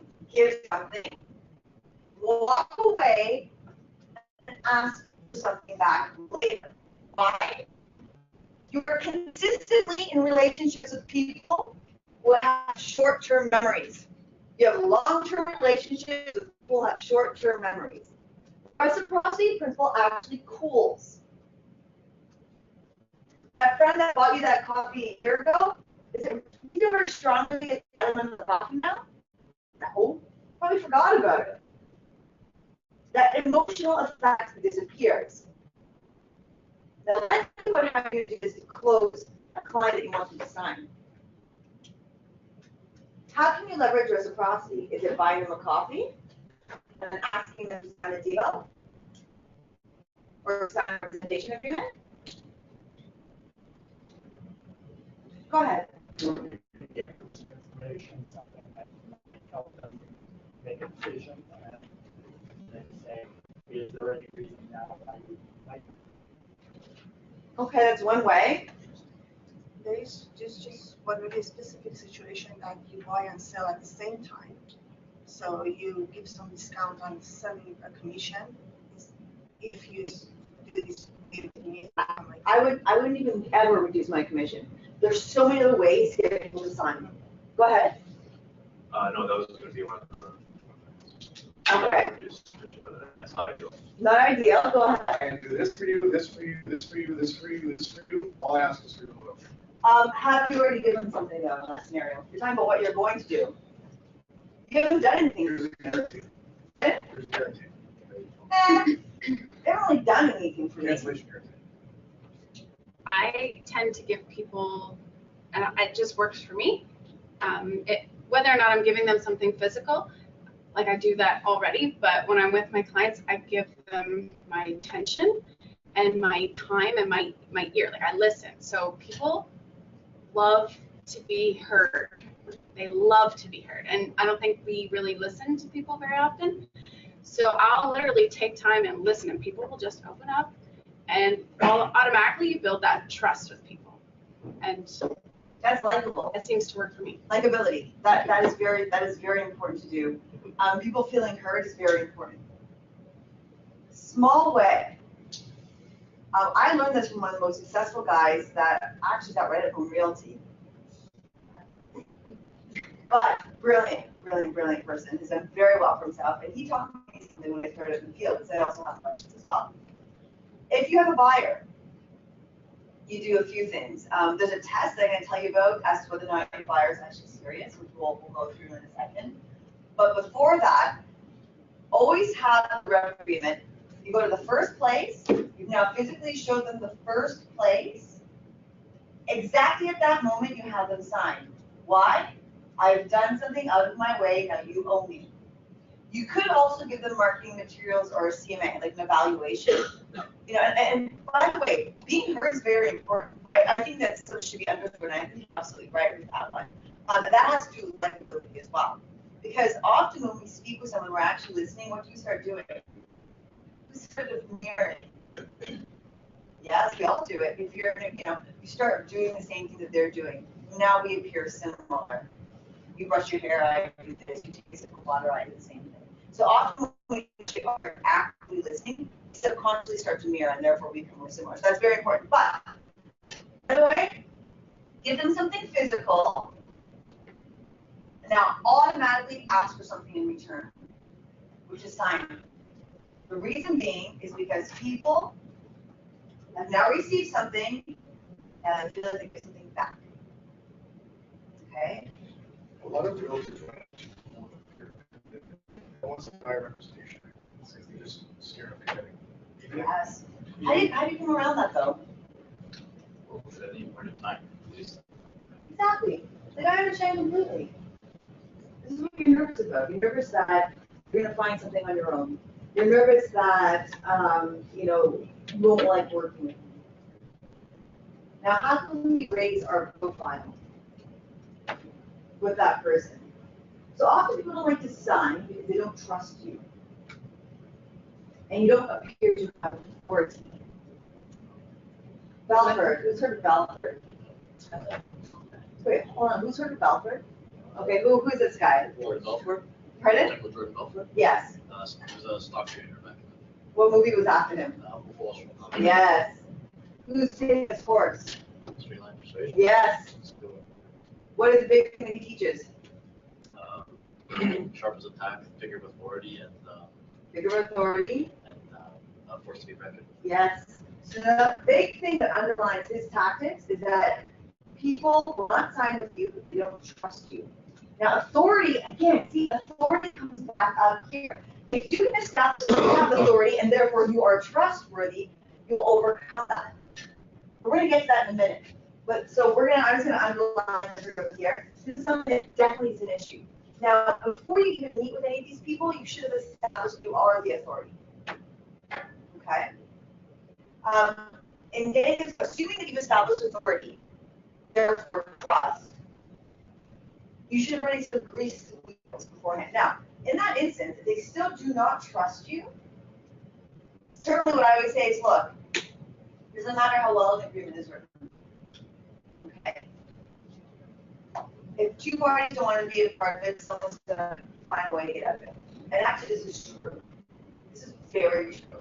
walk away, and ask for something back later. Why? You are consistently in relationships with people who have short-term memories. You have long-term relationships with people who have short-term memories. Reciprocity principle actually cools. That friend that bought you that coffee a year ago, is it you ever strongly element of the coffee now? No, probably forgot about it. That emotional effect disappears. The last thing what have you do is to close a client that you want to sign. How can you leverage reciprocity? Is it buying them a coffee and asking them to sign a deal? Or sign a representation agreement? Go ahead. Information, something that might help them make a decision, and then say, is there any reason now why you might? Okay, that's one way. There is just what would be a specific situation that you buy and sell at the same time. So you give some discount on selling a commission. If you do this, I wouldn't even ever reduce my commission. There's so many other ways to get people to sign. Go ahead. No, that was going to be one. Okay. That's not ideal. Not ideal. Go ahead. I can do this for you, this for you, this for you, this for you, this for you. All I ask is for your will. Have you already given something though in that scenario? You're talking about what you're going to do. You haven't done anything. Here's a guarantee. Eh, Here's a guarantee. they haven't really done anything for me. Cancellation guarantee. I tend to give people, and it just works for me. Whether or not I'm giving them something physical, like I do that already, but when I'm with my clients, I give them my attention and my time and my ear. Like I listen. So people love to be heard. They love to be heard. And I don't think we really listen to people very often. So I'll literally take time and listen, and people will just open up, and automatically you build that trust with people. And That's likable. that seems to work for me. Likability. That is very important to do. People feeling heard is very important. Small way. I learned this from one of the most successful guys that actually got right at home realty. But brilliant person. He's done very well for himself. And he taught me something when I started in the field, because I also have questions as well. If you have a buyer, you do a few things. There's a test that I'm going to tell you about as to whether or not your buyer is actually serious, which we'll go through in a second. But before that, always have a rep agreement. You go to the first place. You've now physically showed them the first place. Exactly at that moment, you have them sign. Why? I've done something out of my way. Now you owe me. You could also give them marketing materials or a CMA, like an evaluation. You know, and by the way, being heard is very important. I think that sort of should be underscored, and I think you're absolutely right with that one. But that has to do with likability as well. Because often when we speak with someone, we're actually listening. What do you start doing? You sort of mirroring. Yes, we all do it. If you're, you start doing the same thing that they're doing. Now we appear similar. You brush your hair, I do this. You take a sip of water, I do the same thing. So often when we are actively listening, we subconsciously start to mirror, and therefore we become more similar. So that's very important. But, by the way, give them something physical. Now automatically ask for something in return, which is signing. The reason being is because people have now received something and they feel like they get something back. Okay? A lot of realtors want some higher representation because they just scared of getting. Yes. How do you come around that though? Well, at any point in time, Exactly. Like I understand completely. This is what you're nervous about. You're nervous that you're going to find something on your own. You're nervous that you won't like working with me. Now, how can we raise our profile with that person? So often people don't like to sign because they don't trust you. And you don't appear to have authority. Belford, who's heard of Belford? Wait, hold on, who's heard of Belford? Okay, who's this guy? Jordan Belfort? Pardon? Michael Jordan Belfort? Yes. He was a stock trader back What movie was after him? in Wall Street. Yes. Who's taking this course? Streamline persuasion. Yes. Let's do it. What is the big thing he teaches? Sharp as a tack, figure of authority, and Figure of authority. force to be reckoned. Yes. So the big thing that underlines his tactics is that people will not sign with you if they don't trust you. Now, authority, again, see, authority comes back out here. If you can establish that you have authority and therefore you are trustworthy, you'll overcome that. We're going to get to that in a minute. But so I'm just going to underline this here. This is something that definitely is an issue. Now, before you can meet with any of these people, you should have established you are the authority. Okay? And then, assuming that you've established authority, therefore trust, you should already grease the wheels beforehand. Now, in that instance, if they still do not trust you, certainly what I would say is, look, it doesn't matter how well an agreement is written. Okay. If two parties don't want to be a part of it, someone's going to find a way to get out of it. And actually, this is true. This is very true.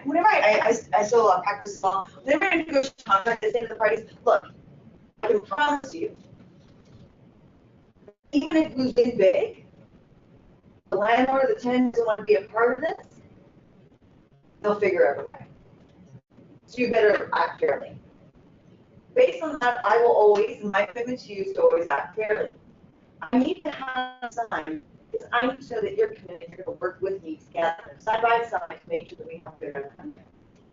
Whenever I still practice law, whenever I negotiate a contract, I say to the parties, look, I can promise you, even if we get big, the landlord or the tenant doesn't want to be a part of this, they'll figure out a way. So you better act fairly. Based on that, I will always, my commitment to you is to always act fairly. I need to have time because I need to know that you're committed, you're going to work with me together, side by side, to make sure that we have a good outcome.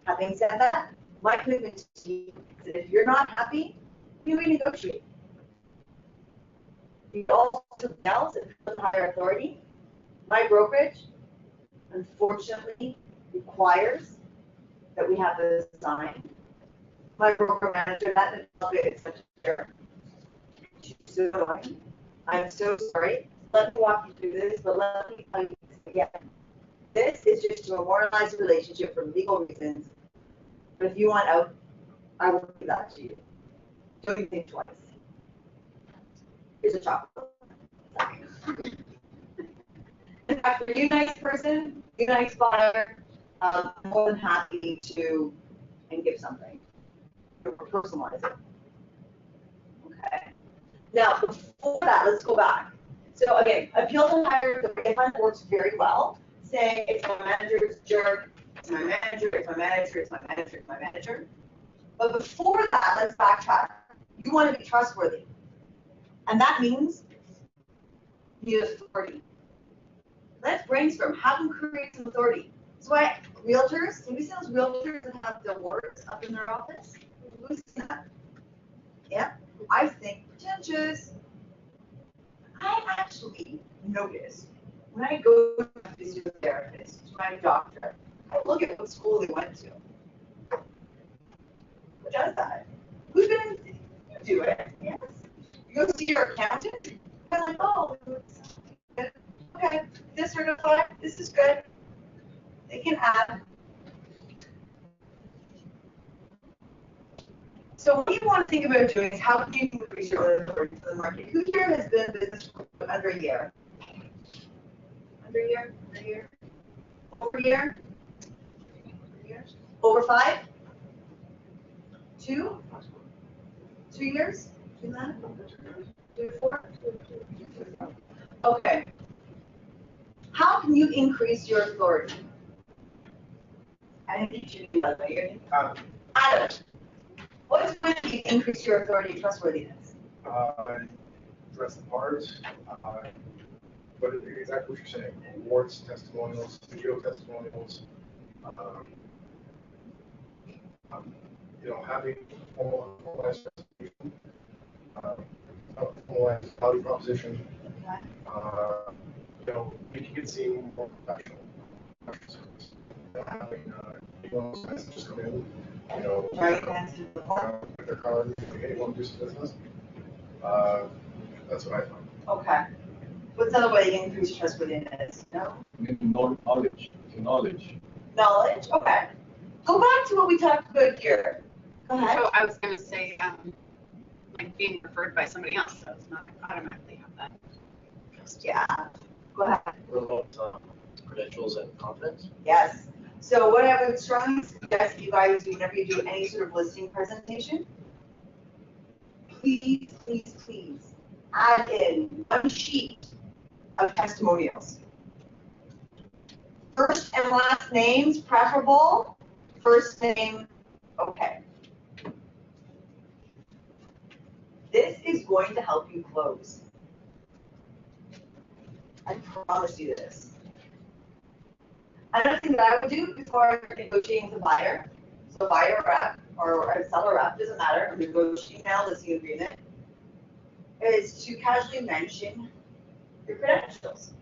Having said that, my commitment to you is that if you're not happy, you renegotiate. You also else and with higher authority. My brokerage, unfortunately, requires that we have this signed. My broker manager, that is such a so annoying. I'm so sorry. Let me walk you through this, but let me tell you this again. This is just to memorialize the relationship for legal reasons. But if you want out, I will give that to you. Don't even think twice. Here's a chocolate. In fact, for you nice person, you nice buyer, I'm more than happy to give something. Personalize it. Okay. Now, before that, let's go back. So again, appeal to higher authority, I find works very well. Saying it's my manager's jerk, it's my manager, it's my manager, it's my manager, it's my manager. But before that, let's backtrack. You want to be trustworthy. And that means you need authority. Let's brainstorm. How can we create some authority? That's why realtors, have you seen those realtors that have the awards up in their office? Who's seen that? Yeah, I think pretentious. I actually notice when I go to a physiotherapist, to my doctor, I look at what school they went to. Who does that? Who's going to do it? Yes. You go see your accountant, they're like, oh, okay, this certified, this is good. They can add. So what you want to think about doing is how can you increase your authority to the market? Who here has been in business for under a year? Under a year? Under a year? Over a year? Over 5? 2? 2 years? 2 months? 2 to 4? Okay. How can you increase your authority? I didn't teach you to do that, but you're Adam. What is going to increase your authority and trustworthiness? Dress the part, but exactly what you're saying, awards, testimonials, video testimonials, having formalized presentation, formalized value proposition, making it seem more professional. Having guys just come in, with their card, hey, want to do some business? That's what I find. Okay. What's another way to increase trustworthiness? No? Knowledge. Knowledge? Okay. Go back to what we talked about here. Go ahead. So I was going to say, like being referred by somebody else, so it's not automatically have that. Yeah. Go ahead. What about credentials and confidence? Yes. So what I would strongly suggest you guys do whenever you do any sort of listing presentation, please, please, please add in one sheet of testimonials. First and last names preferable, first name, okay. This is going to help you close. I promise you this. Another thing that I would do before negotiating with a buyer, so buyer rep or a seller rep, doesn't matter, I'm negotiating now listing agreement, is to casually mention your credentials.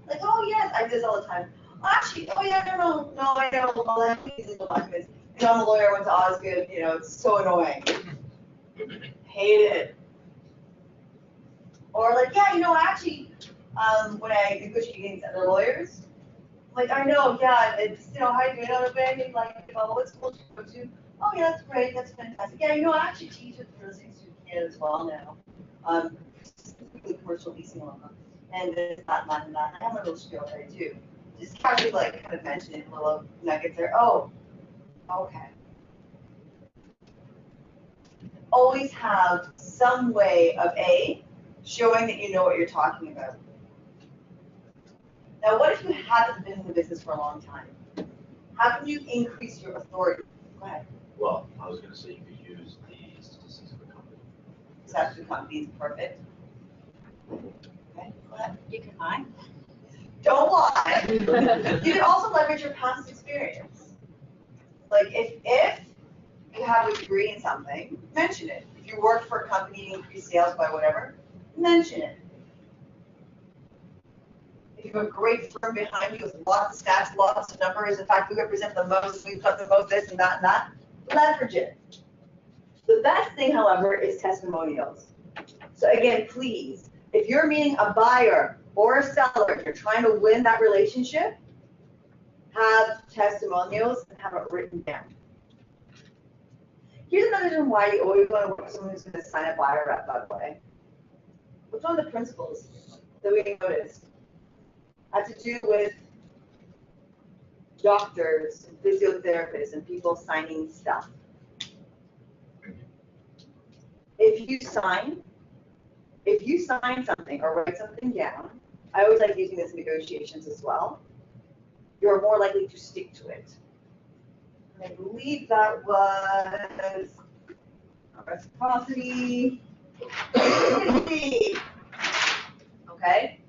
Like, oh yes, I do this all the time. Actually, oh yeah, no, I know all that these legal documents. You know, I'm a lawyer, went to Osgood, you know, it's so annoying. Hate it. Or like, yeah, you know, actually, when I negotiate against other lawyers, like, I know, yeah, it's, you know, how do you know the bank? Like, you know, what school do you go to? Oh yeah, that's great, that's fantastic. Yeah, you know, I actually teach at the Real Estate Institute of Canada as well now. Specifically commercial leasing law. And this, that, and that. I have a little spiel there too. Just casually, like, kind of mention it, little nuggets there. Oh, okay. Always have some way of A, showing that you know what you're talking about. Now, what if you haven't been in the business for a long time? How can you increase your authority? Go ahead. Well, I was going to say you could use the statistics of the company. Statistics of the company is perfect. Okay, go ahead. You can lie. Don't lie. You can also leverage your past experience. Like if you have a degree in something, mention it. If you work for a company and increase sales by whatever, mention it. If you have a great firm behind you with lots of stats, lots of numbers, in fact, we represent the most, we've got the most this and that, leverage it. The best thing, however, is testimonials. So again, please, if you're meeting a buyer or a seller, if you're trying to win that relationship, have testimonials and have it written down. Here's another reason why you always want to work with someone who's going to sign a buyer rep, by the way. What's one of the principles that we noticed? Had to do with doctors, and physiotherapists, and people signing stuff. If you sign something or write something down, I always like using this in negotiations as well, you're more likely to stick to it. And I believe that was reciprocity. Okay?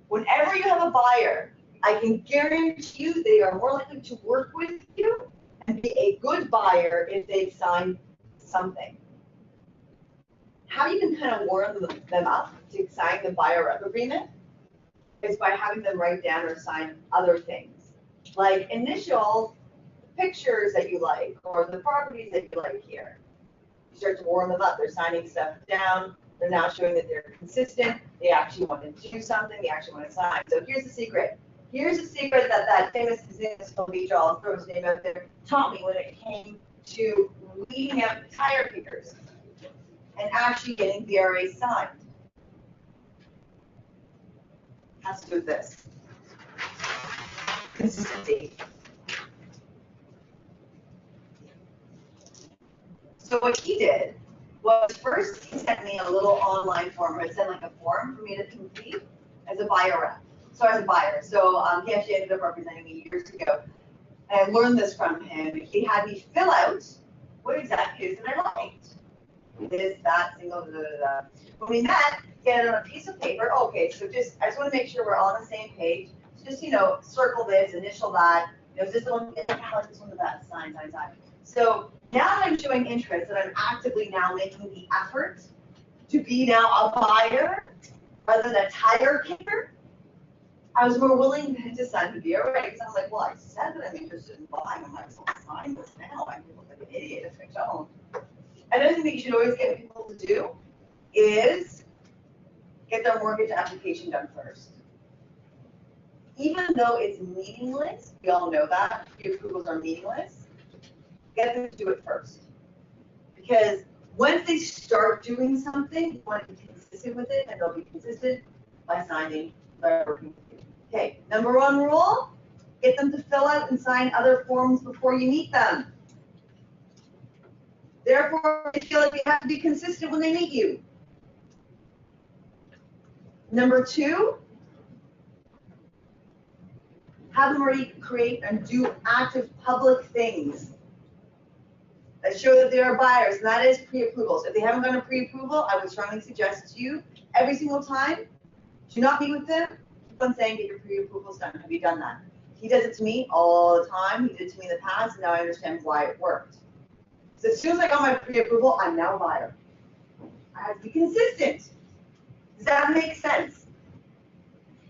Whenever you have a buyer, I can guarantee you they are more likely to work with you and be a good buyer if they've signed something. How you can kind of warm them up to sign the buyer rep agreement is by having them write down or sign other things, like initial pictures that you like or the properties that you like here. You start to warm them up. They're signing stuff down. They're now showing that they're consistent. They actually want to do something. They actually want to sign. So here's the secret. Here's the secret that famous business Behaviour, I'll throw his name out there, taught me when it came to weeding out tire kickers and actually getting VRA signed. Has to do with this. Consistency. So what he did was first he sent me a little online form. It sent like a form for me to complete as a buyer rep. So as a buyer. So he actually ended up representing me years ago. And I learned this from him. He had me fill out what exactly it is that I liked. This, that, single, da, da, da. When we met, he had it on a piece of paper. Okay, so I just want to make sure we're all on the same page. So just, circle this, initial that. Is this the one, I like this one the best, sign. So now that I'm showing interest, that I'm actively now making the effort to be now a buyer rather than a tire kicker, I was more willing to sign the deal, right? Because I'm like, well, I said that I'm interested in buying. I'm like, so I'll sign this now. I look like an idiot if I don't. Another thing that you should always get people to do is get their mortgage application done first. Even though it's meaningless, we all know that, pre-approvals are meaningless, get them to do it first. Because once they start doing something, you want to be consistent with it, and they'll be consistent by signing, by working with you. Okay, number one rule, Get them to fill out and sign other forms before you meet them. Therefore, they feel like they have to be consistent when they meet you. Number 2, have them already create and do active public things that show that they are buyers, and that is pre-approvals. If they haven't done a pre-approval, I would strongly suggest to you, every single time, do not meet with them, keep on saying, get your pre-approvals done. Have you done that? He does it to me all the time. He did it to me in the past, and now I understand why it worked. So as soon as I got my pre-approval, I'm now a buyer. I have to be consistent. Does that make sense?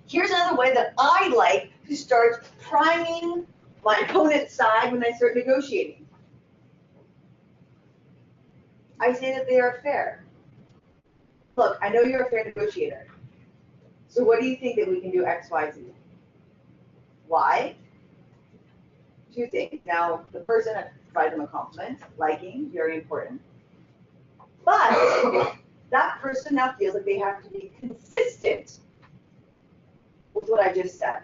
Here's another way that I like to start priming my opponent's side when I start negotiating. I say that they are fair. Look, I know you're a fair negotiator. So what do you think that we can do X, Y, Z? Why? 2 things. Now, the person, I provide them a compliment, liking, very important. But that person now feels like they have to be consistent with what I just said.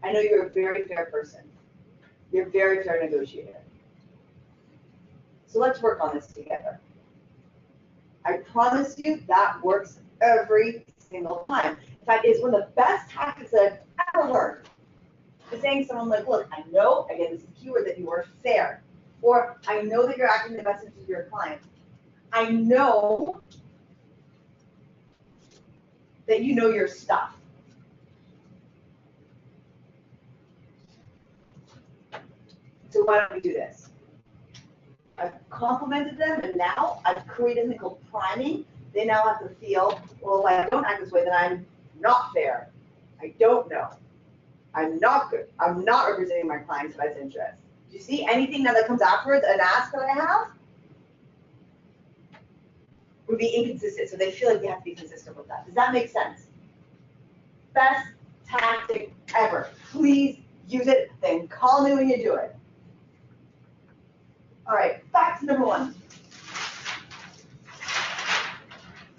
I know you're a very fair person. You're a very fair negotiator. So let's work on this together. I promise you that works every single time. In fact, it's one of the best tactics that I've ever learned. Is saying to someone like, look, I know, again, this is the keyword, that you are fair. Or I know that you're acting in the best interest of your client. I know that you know your stuff. So why don't we do this? I've complimented them, and now I've created something called priming. They now have to feel, well, if I don't act this way, then I'm not fair. I don't know. I'm not good. I'm not representing my client's best interest. Do you see anything now that comes afterwards, an ask that I have? Would be inconsistent, so they feel like they have to be consistent with that. Does that make sense? Best tactic ever. Please use it, then call me when you do it. All right, back to number 1.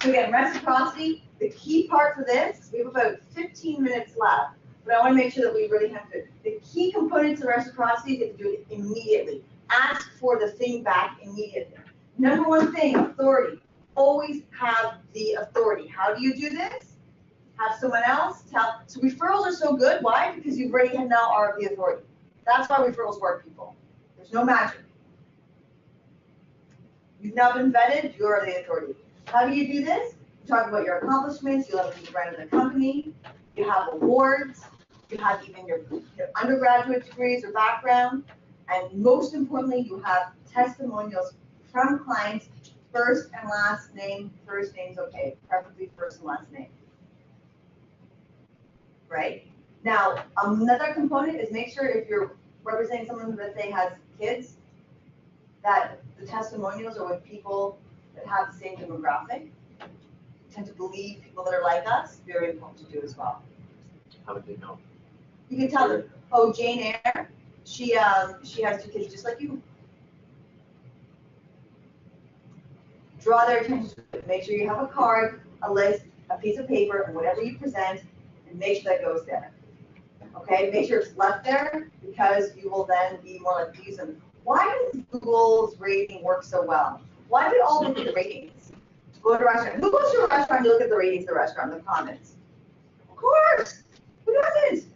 So again, reciprocity, the key part for this, we have about 15 minutes left, but I want to make sure that we really have to, the key components of reciprocity is to do it immediately. Ask for the thing back immediately. Number 1 thing, authority. Always have the authority. How do you do this? Have someone else tell. So referrals are so good. Why? Because you already now are the authority. That's why referrals work, people. There's no magic. You've now been vetted, you are the authority. How do you do this? You talk about your accomplishments, you leverage the brand of the company, you have awards, you have even your undergraduate degrees or background, and most importantly, you have testimonials from clients, first and last name, first name's okay, preferably first and last name. Right? Now, another component is make sure if you're representing someone that they has kids, that the testimonials are with people that have the same demographic. We tend to believe people that are like us, very important to do as well. How would they know? You can tell them, oh, Jane Eyre, she has 2 kids just like you. Draw their attention to it. Make sure you have a card, a list, a piece of paper, and whatever you present, and make sure that goes there. Okay, make sure it's left there because you will then be more likely to use them. Why does Google's rating work so well? Why do we all look at the ratings? Go to a restaurant. Who goes to a restaurant to look at the ratings of the restaurant, the comments? Of course. Who doesn't?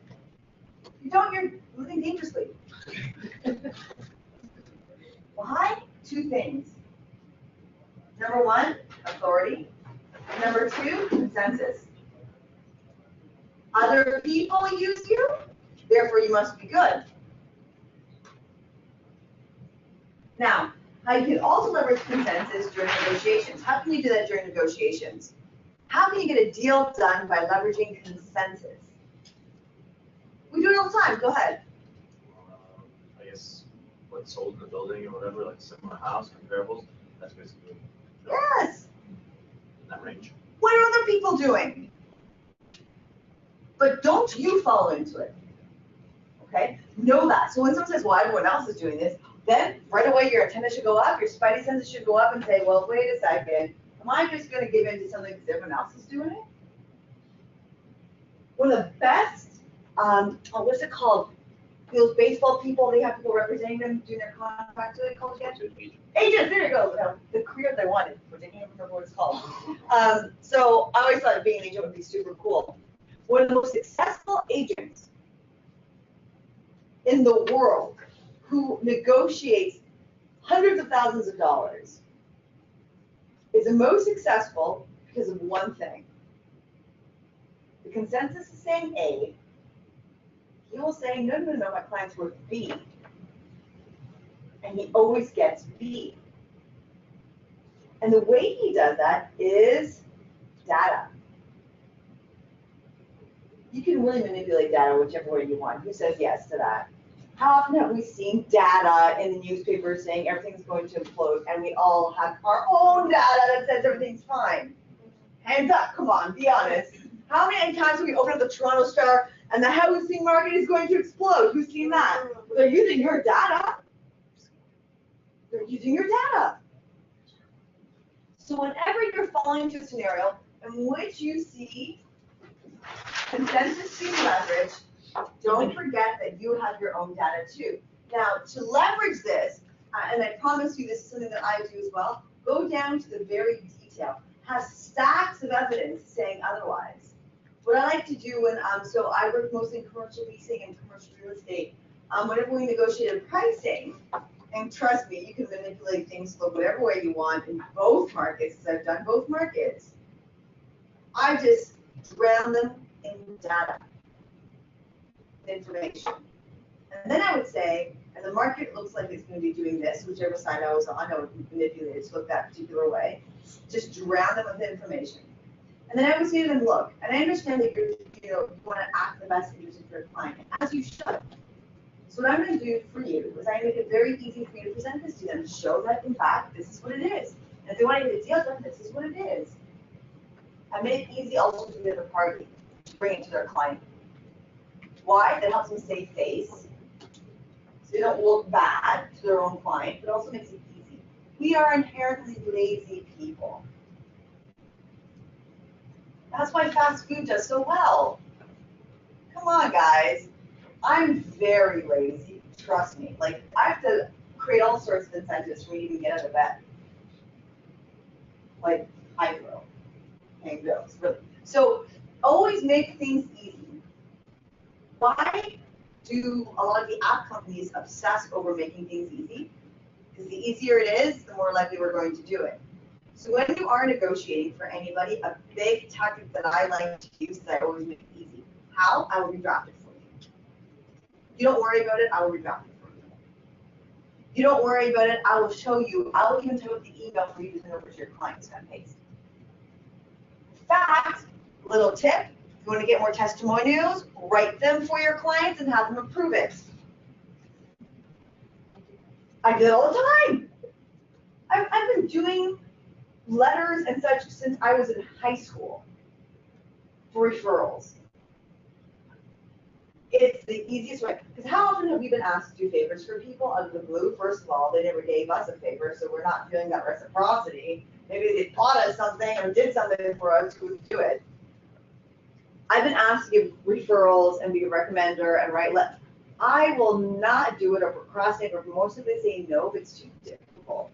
You don't, you're living dangerously. Why? 2 things. Number 1, authority. Number 2, consensus. Other people use you, therefore you must be good. Now, how you can also leverage consensus during negotiations. How can you do that during negotiations? How can you get a deal done by leveraging consensus? We do it all the time. Go ahead. I guess what's sold in the building or whatever, like similar house, comparables, that's basically Yes. in that range. What are other people doing? But don't you fall into it. Okay? Know that. So when someone says, well, everyone else is doing this, then right away your antenna should go up, your spidey senses should go up and say, well, wait a second. Am I just going to give in to something because everyone else is doing it? One of the best what's it called? Those baseball people, they have people representing them doing their contracts, what are they called again? Agents, there you go. No, the career they wanted, which I can't remember what it's called. So I always thought being an agent would be super cool. One of the most successful agents in the world who negotiates hundreds of thousands of dollars is the most successful because of one thing. The consensus is saying A. He will say, no, no, no, my client's worth B. And he always gets B. And the way he does that is data. You can really manipulate data whichever way you want. Who says yes to that? How often have we seen data in the newspaper saying everything's going to implode, and we all have our own data that says everything's fine? Hands up, come on, be honest. How many times have we opened up the Toronto Star and the housing market is going to explode? Who's seen that? They're using your data. They're using your data. So whenever you're falling into a scenario in which you see consensus being leveraged, don't forget that you have your own data too. Now, to leverage this, and I promise you this is something that I do as well, go down to the very detail. Have stacks of evidence saying otherwise. What I like to do when, so I work mostly in commercial leasing and commercial real estate, whenever we negotiated pricing, and trust me, you can manipulate things look whatever way you want in both markets, because I've done both markets. I just drown them in data, information. And then I would say, and the market looks like it's going to be doing this, whichever side I was on, I would manipulate it to look that particular way. Just drown them with information. And then I would say to them, look, and I understand that you want to act in the best interest of your client, as you should. So what I'm going to do for you is I make it very easy for you to present this to them, show that in fact this is what it is. And if they want to get a deal done, this is what it is. I make it easy also for the other party to bring it to their client. Why? That helps them save face, so they don't look bad to their own client, but also makes it easy. We are inherently lazy people. That's why fast food does so well. Come on, guys. I'm very lazy, trust me. Like, I have to create all sorts of incentives for me to even get out of bed. Like, hydro, paying bills, really. So, always make things easy. Why do a lot of the app companies obsess over making things easy? Because the easier it is, the more likely we're going to do it. So when you are negotiating for anybody, a big tactic that I like to use is I always make it easy. How? I will redraft it for you. You don't worry about it, I will redraft it for you. You don't worry about it, I will show you. I will even type up the email for you to send over to your clients and paste. In fact, little tip, if you want to get more testimonials, write them for your clients and have them approve it. I do it all the time. I've been doing letters and such since I was in high school for referrals. It's the easiest way. Because how often have we been asked to do favors for people out of the blue? First of all, they never gave us a favor, so we're not feeling that reciprocity. Maybe they taught us something or did something for us to do it. I've been asked to give referrals and be a recommender and write letters. I will not do it or procrastinate or mostly say no if it's too difficult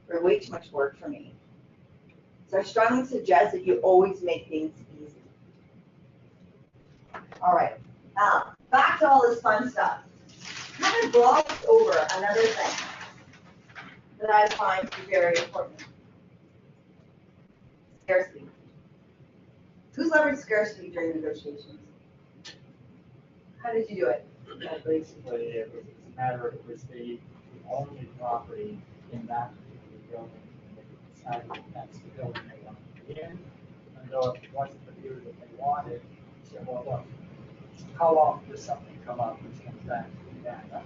or way too much work for me. So I strongly suggest that you always make things easy. All right, now back to all this fun stuff. I'm going to gloss over another thing that I find to be very important. Scarcity. Who's leveraged scarcity during negotiations? How did you do it? Well, basically, it was a matter of which they own the property in that particular building, and they decided that that's the building they wanted to be in. And though it wasn't the view that they wanted, they said, well, look, how often does something come up which comes back to the data?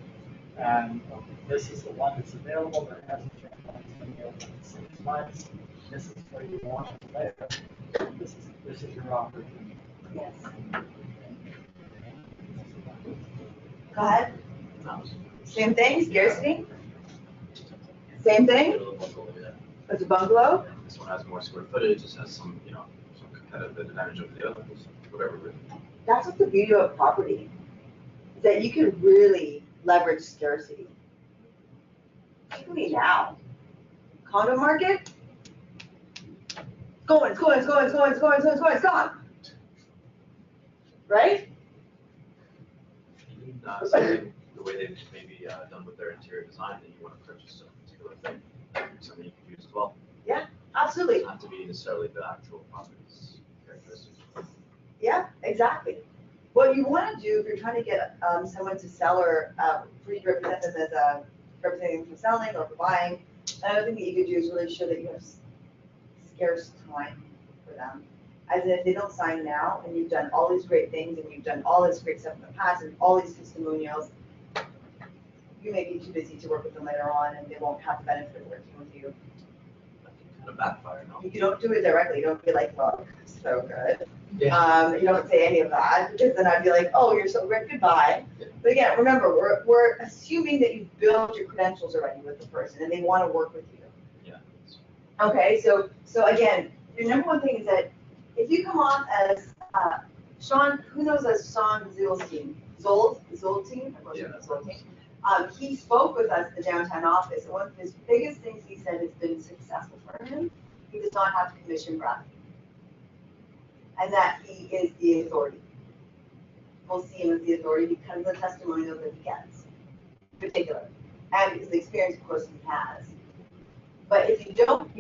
And this is the one that's available, there hasn't been one that's been available in 6 months. This is where you want it later. This is your opportunity. Yes. Go ahead. Same thing, scarcity. Same thing. It's a bungalow. This one has more square footage, this has some, some competitive advantage over the others, whatever. That's what the beauty of property. is that you can really leverage scarcity. Particularly now. Condo market, it's gone. Right? Something, the way they've maybe done with their interior design, that you want to purchase a particular thing, something you can use as well. Yeah, absolutely. Not to be necessarily the actual property's characteristics. Yeah, exactly. What you want to do if you're trying to get someone to sell or for you to represent them as a representing them for selling or for buying, another thing that you could do is really show that you have scarce time for them. As in, if they don't sign now and you've done all these great things and you've done all this great stuff in the past and all these testimonials, you may be too busy to work with them later on and they won't have the benefit of working with you. That can kind of backfire, no? You don't do it directly. You don't be like, look, so good. Yeah. You don't say any of that because then I'd be like, oh, you're so great, goodbye. But again, remember, we're assuming that you've built your credentials already with the person and they want to work with you. Yeah. Okay, so again, your number one thing is that if you come off as Sean, who knows as Sean Zoltein? Zoltein? He spoke with us at the downtown office, and one of his biggest things he said has been successful for him, he does not have commission breath. And that he is the authority. We'll see him as the authority because of the testimonials that he gets, in particular, and because of the experience, of course, he has. But if you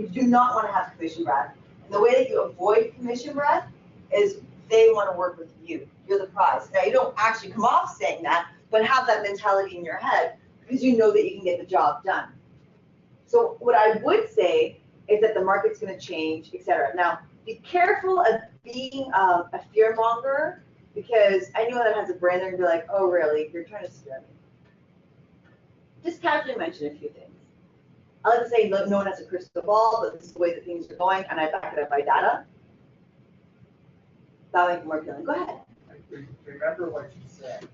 do not want to have commission breath. And the way that you avoid commission breath is they want to work with you. You're the prize. Now, you don't actually come off saying that, but have that mentality in your head because you know that you can get the job done. So what I would say is that the market's going to change, etc. Now, be careful of being a fear monger because anyone that has a brand, they're going to be like, oh, really? You're trying to scare me. Just casually mention a few things. I like to say no one has a crystal ball, but this is the way that things are going, and I back it up by data. That'll make it more appealing. Go ahead. Remember what you said.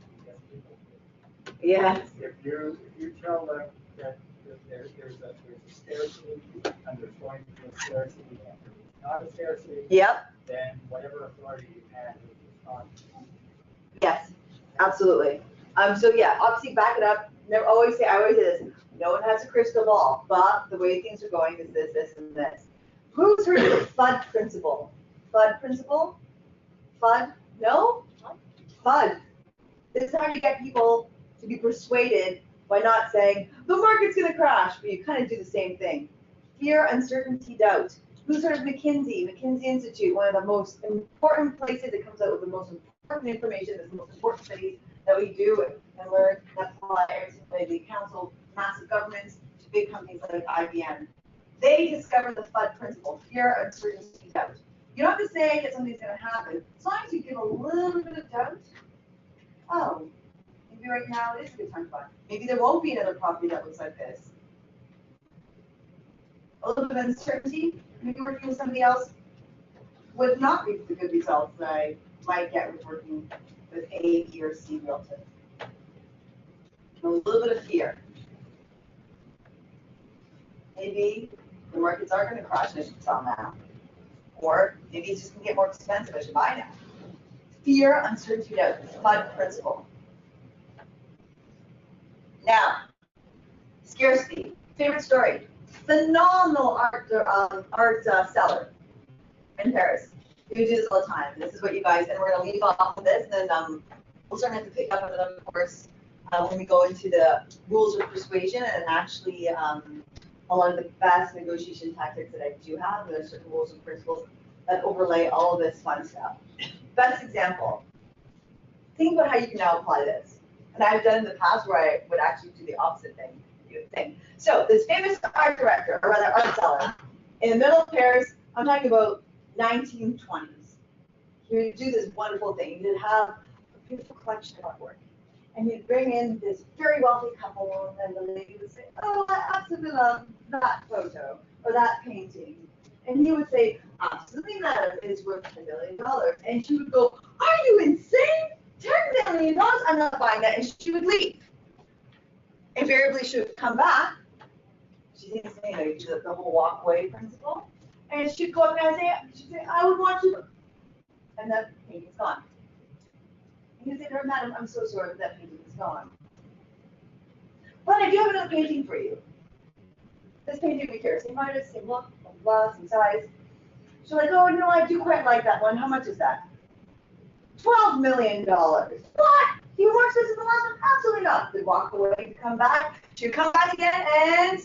Yeah. If you tell them that there's a scarcity and there's going to be a scarcity and there's not a scarcity, yep. Then whatever authority you have is not. Yes, absolutely. So yeah, obviously back it up. I always say this. No one has a crystal ball, but the way things are going is this, this, and this. Who's heard of the FUD principle? FUD principle? FUD? No? FUD. This is how you get people to be persuaded by not saying, the market's going to crash, but you kind of do the same thing. Fear, uncertainty, doubt. Who's heard of McKinsey? McKinsey Institute, one of the most important places that comes out with the most important information, the most important studies that we do and learn. That's why the council, massive governments, to big companies like IBM. They discovered the FUD principle, fear, uncertainty, doubt. You don't have to say that something's going to happen. As long as you give a little bit of doubt, oh, maybe right now it is a good time to buy. Maybe there won't be another property that looks like this. A little bit of uncertainty, maybe working with somebody else would not reap the good results that I might get with working with A, B, or C realtor. A little bit of fear. Maybe the markets are going to crash and I should sell now. Or maybe it's just going to get more expensive, I should buy now. Fear, uncertainty, doubt, FUD principle. Now, scarcity. Favorite story. Phenomenal art seller in Paris. We do this all the time. This is what you guys, and we're going to leave off of this, and then we'll start to have to pick up another course when we go into the rules of persuasion and actually a lot of the best negotiation tactics that I do have. There's certain rules and principles that overlay all of this fun stuff. Best example. Think about how you can now apply this. And I've done in the past where I would actually do the opposite thing. So this famous art director, or rather art seller, in the middle of Paris, I'm talking about 1920s. He would do this wonderful thing. He would have a beautiful collection of artwork. And he'd bring in this very wealthy couple, and the lady would say, oh, I absolutely love that photo or that painting. And he would say, absolutely not, it's worth $10 million. And she would go, are you insane? $10 million? I'm not buying that. And she would leave. Invariably, she would come back. She's insane. You do the whole walkway principle. And she'd go up and she'd say, I would want you. And that painting's gone. And you say to her, madam, I'm so sorry, but that painting is gone. But I do have another painting for you. This painting we care, same artist, same look, blah, blah, same size. She's like, oh, no, I do quite like that one. How much is that? $12 million. What? You watched this in the last one? Absolutely not. They walk away, you come back. You come back again and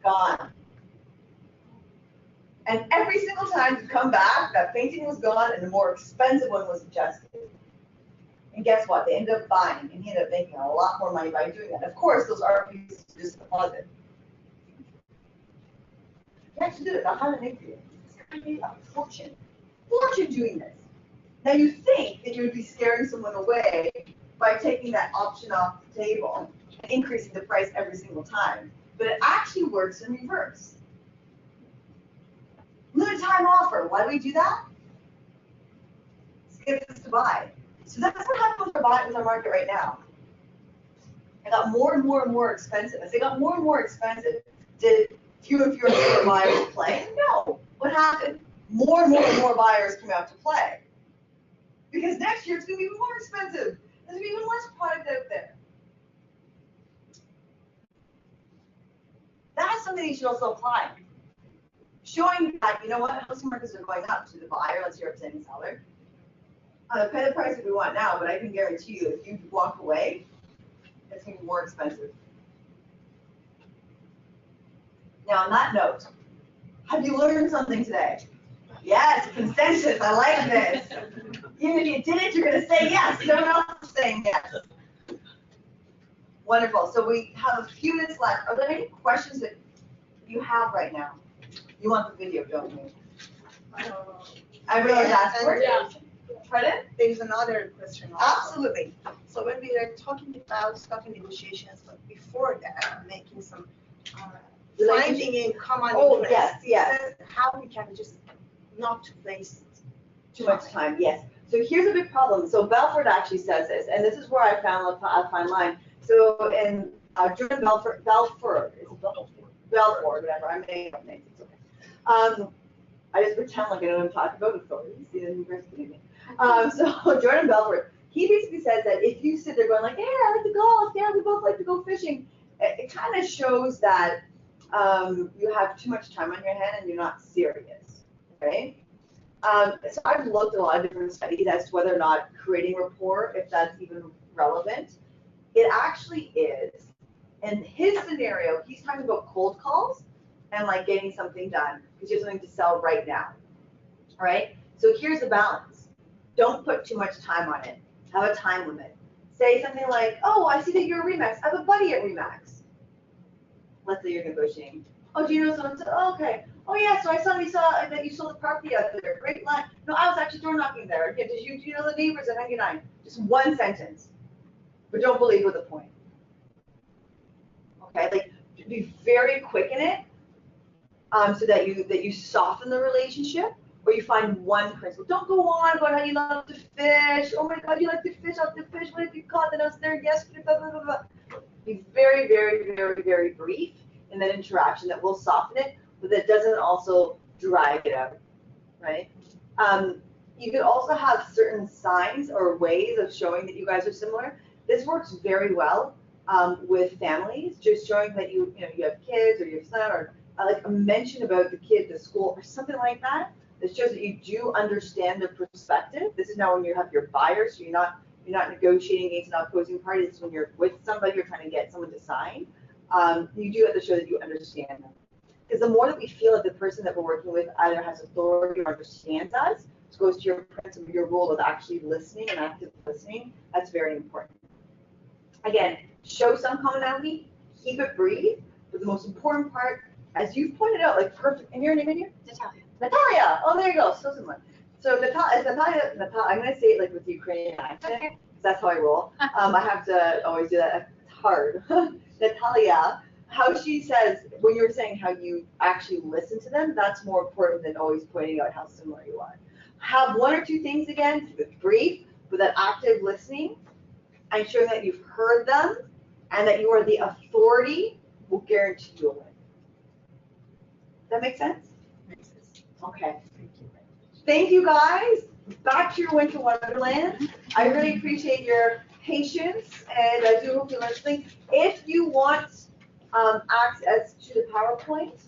gone. And every single time you come back, that painting was gone and the more expensive one was adjusted. And guess what? They ended up buying and he ended up making a lot more money by doing that. Of course, those art pieces just deposit. You actually did it. That's how they make it. It's kind of a fortune. Fortune doing this. Now you think that you would be scaring someone away by taking that option off the table and increasing the price every single time. But it actually works in reverse. Limited time offer. Why do we do that? It gets us to buy. So that's what happens with our market right now. It got more and more and more expensive. As it got more and more expensive, did fewer and fewer buyers play? No. What happened? More and more and more buyers came out to play. Because next year it's going to be even more expensive. There's going to be even less product out there. That's something you should also apply. Showing that, you know what, housing markets are going up to the buyer, let's say representing the seller. Pay the price that we want now, but I can guarantee you if you walk away, it's going to be more expensive. Now on that note, have you learned something today? Yes, consensus, I like this. Even if you didn't, you're going to say yes. No one else is saying yes. Wonderful. So we have a few minutes left. Are there any questions that you have right now? You want the video, don't you? I realize that's for it. Pardon? There's another question also. Absolutely. So when we are talking about starting negotiations, but before that, making some finding in common interest. Yes. How we can just not waste too much time. Yes. So here's a big problem. So Belford actually says this, and this is where I found a fine line. So in Jordan Belford, whatever. I'm making up names. It's okay. I just pretend like I know what I'm talking about authorities. See, then you guys believe me. So Jordan Belford, he basically says that if you sit there going like, hey, I like to golf, yeah, we both like to go fishing, it kind of shows that you have too much time on your hand and you're not serious, right? So I've looked at a lot of different studies as to whether or not creating rapport, if that's even relevant. It actually is. In his scenario, he's talking about cold calls and like getting something done because you have something to sell right now, all right? So here's the balance. Don't put too much time on it. Have a time limit. Say something like, oh, I see that you're a Remax. I have a buddy at Remax. Let's say you're negotiating. Oh, do you know someone? Oh, okay. Oh, yeah, so I suddenly saw that you sold the property out there. Great line. No, I was actually door knocking there. Yeah, do you know the neighbors at 99? Just one sentence. But don't believe with a point. Okay, like be very quick in it so that you soften the relationship or you find one principle. Don't go on about how you love to fish. Oh my God, you like to fish off the fish. What have you caught that I was there yesterday? Blah, blah, blah, blah. Be very, very, very, very brief in that interaction that will soften it, but that doesn't also drag it out, right? You could also have certain signs or ways of showing that you guys are similar. This works very well with families, just showing that you have kids or your son, or like a mention about the kid, the school, or something like that. That shows that you do understand their perspective. This is now when you have your buyers, so you're not negotiating against an opposing party. This is when you're with somebody, you're trying to get someone to sign. You do have to show that you understand them. Because the more that we feel that the person that we're working with either has authority or understands us, this goes to your principle, your role of actually listening and active listening. That's very important. Again, show some commonality, keep it brief, but the most important part, as you've pointed out, like perfect, and your name in here? Natalia. Natalia, oh there you go, so similar. So Natalia, I'm gonna say it like with the Ukrainian accent, because that's how I roll. I have to always do that, it's hard. Natalia, how she says, when you're saying how you actually listen to them, that's more important than always pointing out how similar you are. Have one or two things again, keep it brief, with that active listening, and showing that you've heard them, and that you are the authority will guarantee you a win. Does that make sense? Makes sense. Okay. Thank you guys. back to your winter wonderland. I really appreciate your patience, and I do hope you learned something. If you want access to the PowerPoint,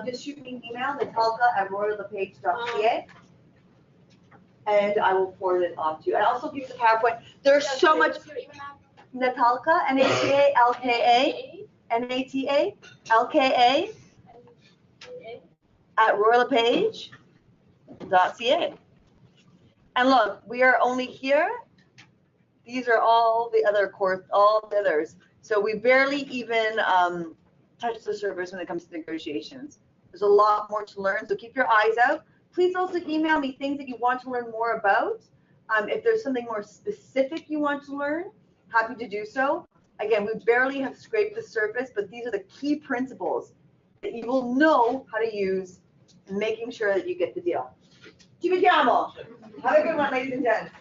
just shoot me an email, natalka@royallepage.ca, and I will forward it off to you. And also give you the PowerPoint. There's so much. Natalka, Natalka, Natalka @royallepage.ca. And look, we are only here. These are all the other all the others. So we barely even touch the surface when it comes to negotiations. There's a lot more to learn, so keep your eyes out. Please also email me things that you want to learn more about. If there's something more specific you want to learn, happy to do so. Again, we barely have scraped the surface, but these are the key principles that you will know how to use in making sure that you get the deal. Ci vediamo. Have a good one, ladies and gents.